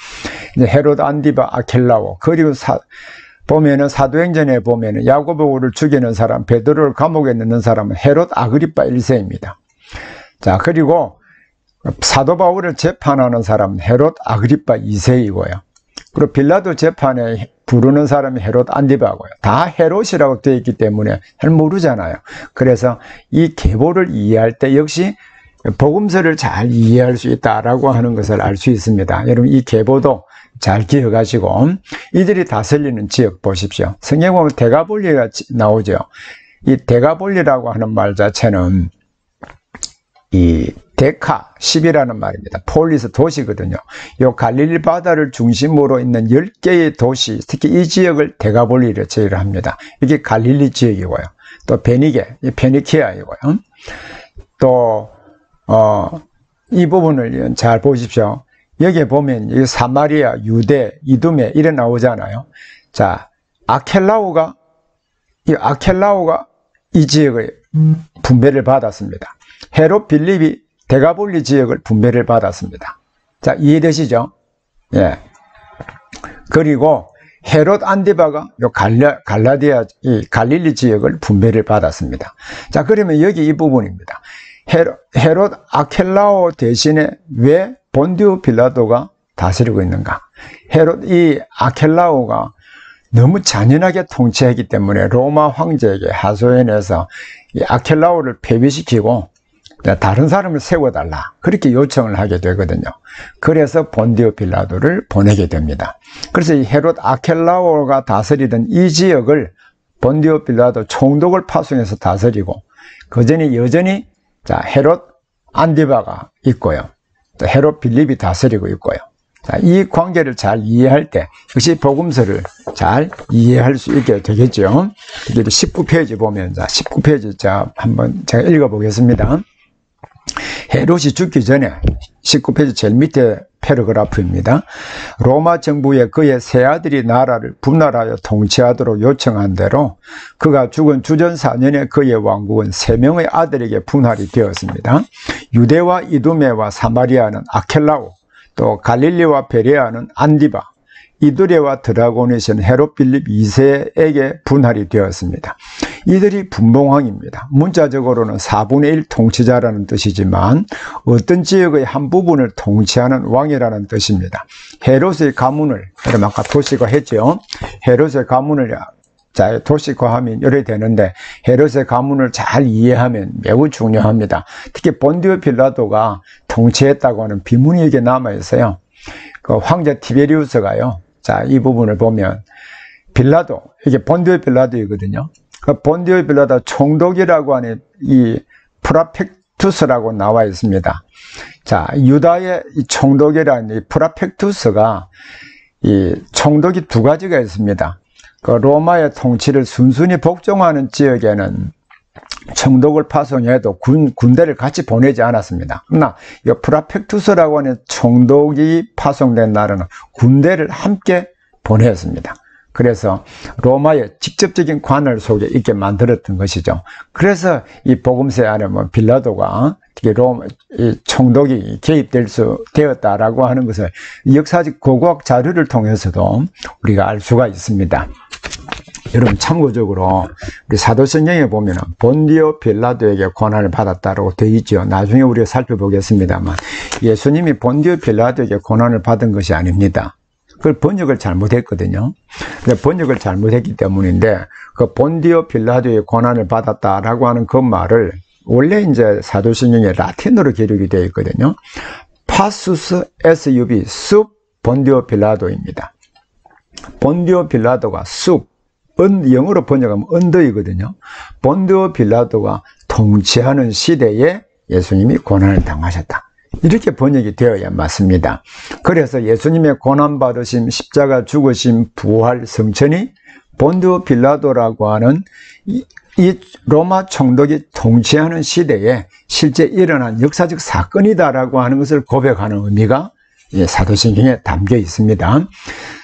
이제 헤롯 안디바, 아켈라오, 그리고 보면은 사도행전에 보면은 야고보를 죽이는 사람, 베드로를 감옥에 넣는 사람은 헤롯 아그리파 1세입니다. 자, 그리고 사도 바울을 재판하는 사람은 헤롯 아그리파 2세이고요. 그리고 빌라도 재판에 부르는 사람이 헤롯 안디바고요. 다 헤롯이라고 되어 있기 때문에 잘 모르잖아요. 그래서 이 계보를 이해할 때 역시 복음서를 잘 이해할 수 있다라고 하는 것을 알 수 있습니다. 여러분 이 계보도 잘 기억하시고 이들이 다스리는 지역 보십시오. 성경에 보면 데가볼리가 나오죠. 이 데가볼리라고 하는 말 자체는 이 데카 10이라는 말입니다. 폴리스 도시거든요. 이 갈릴리 바다를 중심으로 있는 10개의 도시, 특히 이 지역을 데가볼리라 제의를 합니다. 이게 갈릴리 지역이고요. 또 베니게, 페니키아이고요. 또 이 부분을 잘 보십시오. 여기에 보면 이 사마리아, 유대, 이두메 이래 나오잖아요. 자, 아켈라오가 이 지역의 분배를 받았습니다. 헤롯 빌립이 데가볼리 지역을 분배를 받았습니다. 자, 이해되시죠? 예. 그리고 헤롯 안디바가 요 갈라디아, 이 갈릴리 지역을 분배를 받았습니다. 자, 그러면 여기 이 부분입니다. 헤롯 아켈라오 대신에 왜 본디오 빌라도가 다스리고 있는가? 이 아켈라오가 너무 잔인하게 통치했기 때문에 로마 황제에게 하소연해서 이 아켈라오를 폐위시키고 다른 사람을 세워달라 그렇게 요청을 하게 되거든요. 그래서 본디오 빌라도를 보내게 됩니다. 그래서 이 헤롯 아켈라오가 다스리던 이 지역을 본디오 빌라도 총독을 파송해서 다스리고 그 전에 여전히 헤롯 안디바가 있고요. 또 헤롯 빌립이 다스리고 있고요. 자, 이 관계를 잘 이해할 때 역시 복음서를 잘 이해할 수 있게 되겠죠. 이게 19페이지 보면 19페이지 한번 제가 읽어보겠습니다. 헤롯이 죽기 전에 19페이지 제일 밑에 패러그래프입니다. 로마 정부에 그의 세 아들이 나라를 분할하여 통치하도록 요청한 대로 그가 죽은 주전 4년에 그의 왕국은 3명의 아들에게 분할이 되었습니다. 유대와 이두메와 사마리아는 아켈라오, 또 갈릴리와 베레아는 안디바, 이두레와 드라고니스는 헤롯 빌립 2세에게 분할이 되었습니다. 이들이 분봉왕입니다. 문자적으로는 4분의 1 통치자라는 뜻이지만 어떤 지역의 한 부분을 통치하는 왕이라는 뜻입니다. 헤롯의 가문을, 여러분 아까 도시화했죠. 헤롯의 가문을 도시화하면 이래 되는데 헤롯의 가문을 잘 이해하면 매우 중요합니다. 특히 본디오 빌라도가 통치했다고 하는 비문이 여기에 남아있어요. 그 황제 티베리우스가요. 자, 이 부분을 보면 빌라도, 이게 본디오 빌라도이거든요. 그 본디오 빌라도 총독이라고 하는 이 프라펙투스라고 나와 있습니다. 자, 유다의 이 총독이라는 이 프라펙투스가 이 총독이 두 가지가 있습니다. 그 로마의 통치를 순순히 복종하는 지역에는 총독을 파송해도 군대를 같이 보내지 않았습니다. 그러나 이 프라펙투스라고 하는 총독이 파송된 나라는 군대를 함께 보냈습니다. 그래서 로마의 직접적인 관할 속에 있게 만들었던 것이죠. 그래서 이 복음서 안에 빌라도가 특히 로마 총독이 개입될 수 되었다라고 하는 것을 역사적 고고학 자료를 통해서도 우리가 알 수가 있습니다. 여러분 참고적으로 우리 사도성경에 보면 본디오 빌라도에게 권한을 받았다고 되어 있죠. 나중에 우리가 살펴보겠습니다만 예수님이 본디오 빌라도에게 권한을 받은 것이 아닙니다. 그걸 번역을 잘못했거든요. 번역을 잘못했기 때문인데 그 본디오 빌라도의 권한을 받았다라고 하는 그 말을 원래 이제 사도성경에 라틴어로 기록이 되어 있거든요. 파수스 SUB 숲 본디오 빌라도입니다. 본디오 빌라도가 숲 영어로 번역하면 언더이거든요. 본디오 빌라도가 통치하는 시대에 예수님이 고난을 당하셨다. 이렇게 번역이 되어야 맞습니다. 그래서 예수님의 고난받으심, 십자가 죽으심, 부활, 성천이 본디오 빌라도라고 하는 이 로마 총독이 통치하는 시대에 실제 일어난 역사적 사건이다라고 하는 것을 고백하는 의미가 사도신경에 담겨 있습니다.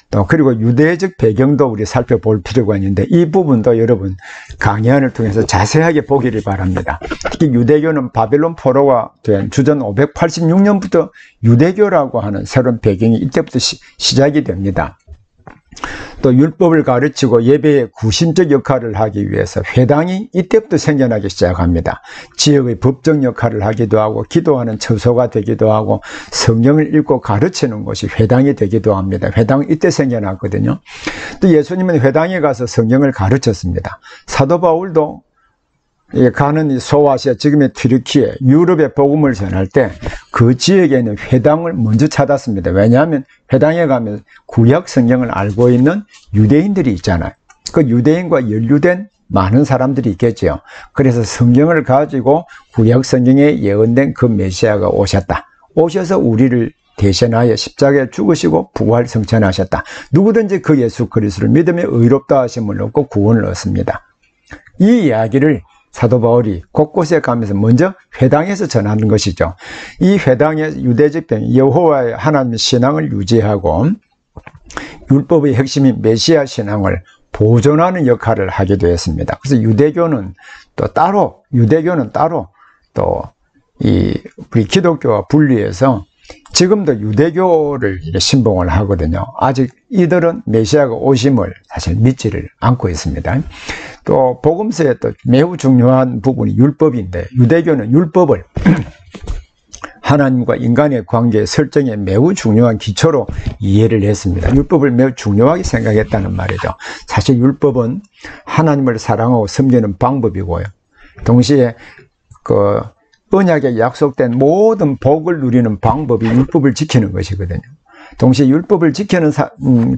또 그리고 유대적 배경도 우리 살펴볼 필요가 있는데 이 부분도 여러분 강의안을 통해서 자세하게 보기를 바랍니다. 특히 유대교는 바벨론 포로가 된 주전 586년부터 유대교라고 하는 새로운 배경이 이때부터 시작이 됩니다. 또 율법을 가르치고 예배의 구심적 역할을 하기 위해서 회당이 이때부터 생겨나기 시작합니다. 지역의 법정 역할을 하기도 하고 기도하는 처소가 되기도 하고 성경을 읽고 가르치는 곳이 회당이 되기도 합니다. 회당은 이때 생겨났거든요. 또 예수님은 회당에 가서 성경을 가르쳤습니다. 사도 바울도 가는 이 소아시아, 지금의 튀르키예, 유럽의 복음을 전할 때 그 지역에 있는 회당을 먼저 찾았습니다. 왜냐하면 회당에 가면 구약 성경을 알고 있는 유대인들이 있잖아요. 그 유대인과 연루된 많은 사람들이 있겠죠. 그래서 성경을 가지고 구약 성경에 예언된 그 메시아가 오셔서 우리를 대신하여 십자가에 죽으시고 부활 성천하셨다. 누구든지 그 예수 그리스도를 믿으며 의롭다 하심을 얻고 구원을 얻습니다. 이 이야기를 사도 바울이 곳곳에 가면서 먼저 회당에서 전하는 것이죠. 이 회당의 유대적 여호와의 하나님의 신앙을 유지하고 율법의 핵심인 메시아 신앙을 보존하는 역할을 하게 되었습니다. 그래서 유대교는 따로 또 우리 기독교와 분리해서 지금도 유대교를 신봉을 하거든요. 아직 이들은 메시아가 오심을 사실 믿지를 않고 있습니다. 또 복음서에 또 매우 중요한 부분이 율법인데, 유대교는 율법을 하나님과 인간의 관계 설정에 매우 중요한 기초로 이해를 했습니다. 율법을 매우 중요하게 생각했다는 말이죠. 사실 율법은 하나님을 사랑하고 섬기는 방법이고요. 동시에 그 언약에 약속된 모든 복을 누리는 방법이 율법을 지키는 것이거든요. 동시에 율법을 지키는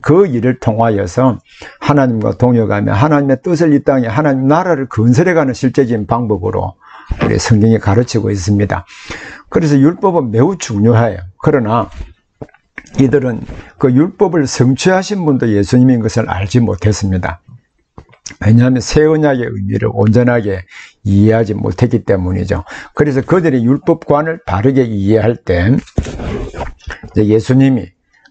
그 일을 통하여서 하나님과 동역하며 하나님의 뜻을 이 땅에 하나님 나라를 건설해가는 실제적인 방법으로 우리 성경이 가르치고 있습니다. 그래서 율법은 매우 중요해요. 그러나 이들은 그 율법을 성취하신 분도 예수님인 것을 알지 못했습니다. 왜냐하면 새 언약의 의미를 온전하게 이해하지 못했기 때문이죠. 그래서 그들이 율법관을 바르게 이해할 때 예수님이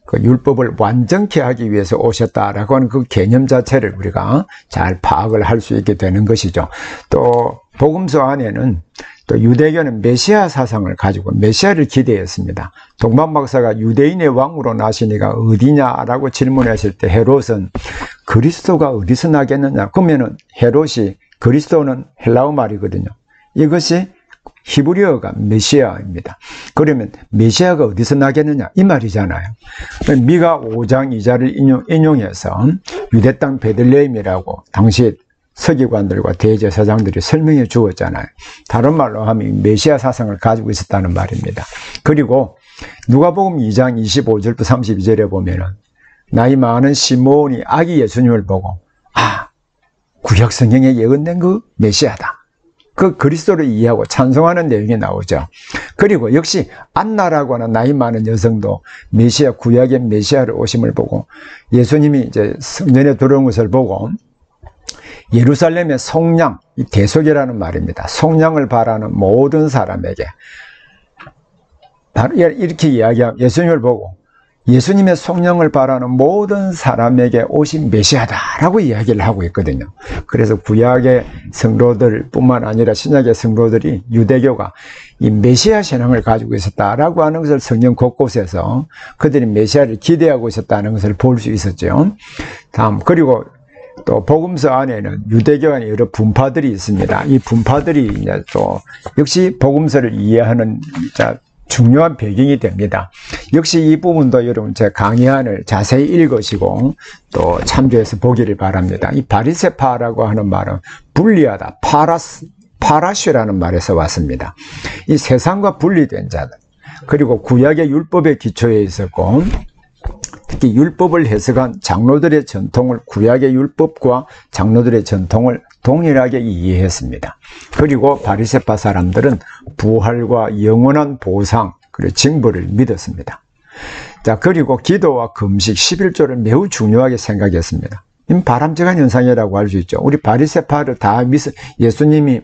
그 율법을 완전케 하기 위해서 오셨다라고 하는 그 개념 자체를 우리가 잘 파악을 할 수 있게 되는 것이죠. 또 복음서 안에는 또 유대교는 메시아 사상을 가지고 메시아를 기대했습니다. 동방 박사가 유대인의 왕으로 나시니가 어디냐라고 질문했을 때 헤롯은 그리스도가 어디서 나겠느냐? 그러면은 헤롯이 그리스도는 헬라어 말이거든요. 이것이 히브리어가 메시아입니다. 그러면 메시아가 어디서 나겠느냐? 이 말이잖아요. 미가 5장 2절을 인용해서 유대 땅 베들레헴이라고 당시 서기관들과 대제사장들이 설명해 주었잖아요. 다른 말로 하면 메시아 사상을 가지고 있었다는 말입니다. 그리고 누가복음 2장 25절부터 32절에 보면은 나이 많은 시므온이 아기 예수님을 보고 구약 성경에 예언된 그 메시아다. 그 그리스도를 이해하고 찬송하는 내용이 나오죠. 그리고 역시 안나라고 하는 나이 많은 여성도 메시아, 구약의 메시아를 오심을 보고 예수님이 이제 성전에 들어온 것을 보고 예루살렘의 속량, 이 대속이라는 말입니다. 속량을 바라는 모든 사람에게 이렇게 이야기하고 예수님을 보고 예수님의 속량을 바라는 모든 사람에게 오신 메시아다라고 이야기를 하고 있거든요. 그래서 구약의 성도들 뿐만 아니라 신약의 성도들이 유대교가 이 메시아 신앙을 가지고 있었다라고 하는 것을 성경 곳곳에서 그들이 메시아를 기대하고 있었다는 것을 볼 수 있었죠. 다음, 그리고 또 복음서 안에는 유대교 안에 여러 분파들이 있습니다. 이 분파들이 이제 또 역시 복음서를 이해하는 중요한 배경이 됩니다. 역시 이 부분도 여러분 제 강의안을 자세히 읽으시고 또 참조해서 보기를 바랍니다. 이 바리새파라고 하는 말은 분리하다, 파라시라는 말에서 왔습니다. 이 세상과 분리된 자들, 그리고 구약의 율법의 기초에 있었고 특히 율법을 해석한 장로들의 전통을 구약의 율법과 장로들의 전통을 동일하게 이해했습니다. 그리고 바리새파 사람들은 부활과 영원한 보상 그리고 징벌을 믿었습니다. 자, 그리고 기도와 금식 11조를 매우 중요하게 생각했습니다. 이 바람직한 현상이라고 할 수 있죠. 우리 바리새파를 다 예수님이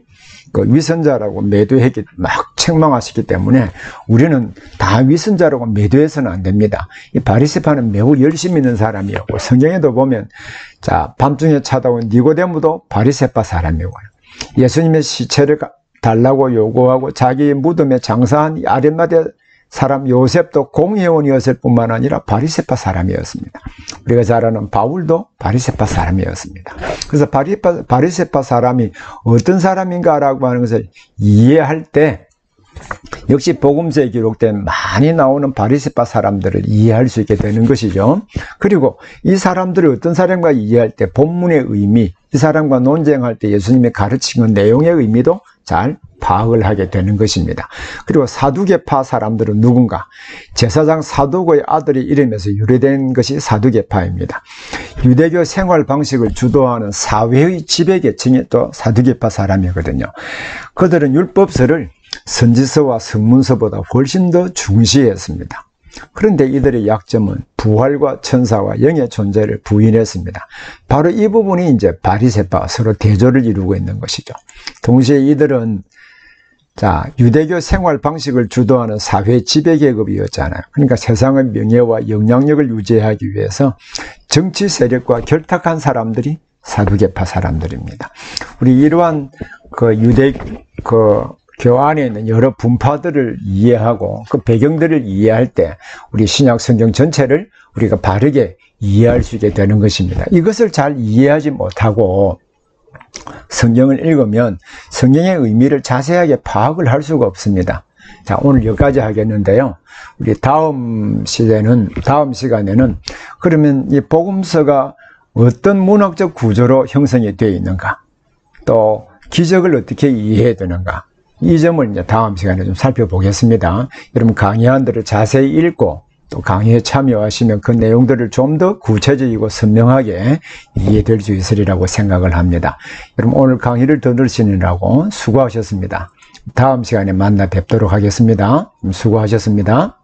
그 위선자라고 매도했기 막 책망하시기 때문에 우리는 다 위선자라고 매도해서는 안 됩니다. 이 바리새파는 매우 열심히 있는 사람이었고 성경에도 보면 자 밤중에 찾아온 니고데모도 바리새파 사람이고요. 예수님의 시체를 달라고 요구하고 자기 무덤에 장사한 아리마대 사람 요셉도 공회원이었을 뿐만 아니라 바리새파 사람이었습니다. 우리가 잘 아는 바울도 바리새파 사람이었습니다. 그래서 바리새파 사람이 어떤 사람인가라고 하는 것을 이해할 때 역시 복음서에 기록된 많이 나오는 바리새파 사람들을 이해할 수 있게 되는 것이죠. 그리고 이 사람들을 어떤 사람과 이해할 때 본문의 의미, 이 사람과 논쟁할 때 예수님이 가르치는 내용의 의미도 잘 파악을 하게 되는 것입니다. 그리고 사두개파 사람들은 누군가? 제사장 사두고의 아들이 이름에서 유래된 것이 사두개파입니다. 유대교 생활 방식을 주도하는 사회의 지배계층이 또 사두개파 사람이거든요. 그들은 율법서를 선지서와 성문서보다 훨씬 더 중시했습니다. 그런데 이들의 약점은 부활과 천사와 영의 존재를 부인했습니다. 바로 이 부분이 이제 바리새파와 서로 대조를 이루고 있는 것이죠. 동시에 이들은 유대교 생활 방식을 주도하는 사회 지배 계급이었잖아요. 그러니까 세상의 명예와 영향력을 유지하기 위해서 정치 세력과 결탁한 사람들이 사두개파 사람들입니다. 우리 이러한 교 안에 있는 여러 분파들을 이해하고 그 배경들을 이해할 때 우리 신약 성경 전체를 우리가 바르게 이해할 수 있게 되는 것입니다. 이것을 잘 이해하지 못하고 성경을 읽으면 성경의 의미를 자세하게 파악을 할 수가 없습니다. 자, 오늘 여기까지 하겠는데요. 우리 다음 시간에는 그러면 이 복음서가 어떤 문학적 구조로 형성이 되어 있는가, 또 기적을 어떻게 이해해야 되는가, 이 점을 이제 다음 시간에 좀 살펴보겠습니다. 여러분 강의안들을 자세히 읽고 또 강의에 참여하시면 그 내용들을 좀 더 구체적이고 선명하게 이해될 수 있으리라고 생각을 합니다. 여러분 오늘 강의를 들으시느라고 수고하셨습니다. 다음 시간에 만나 뵙도록 하겠습니다. 수고하셨습니다.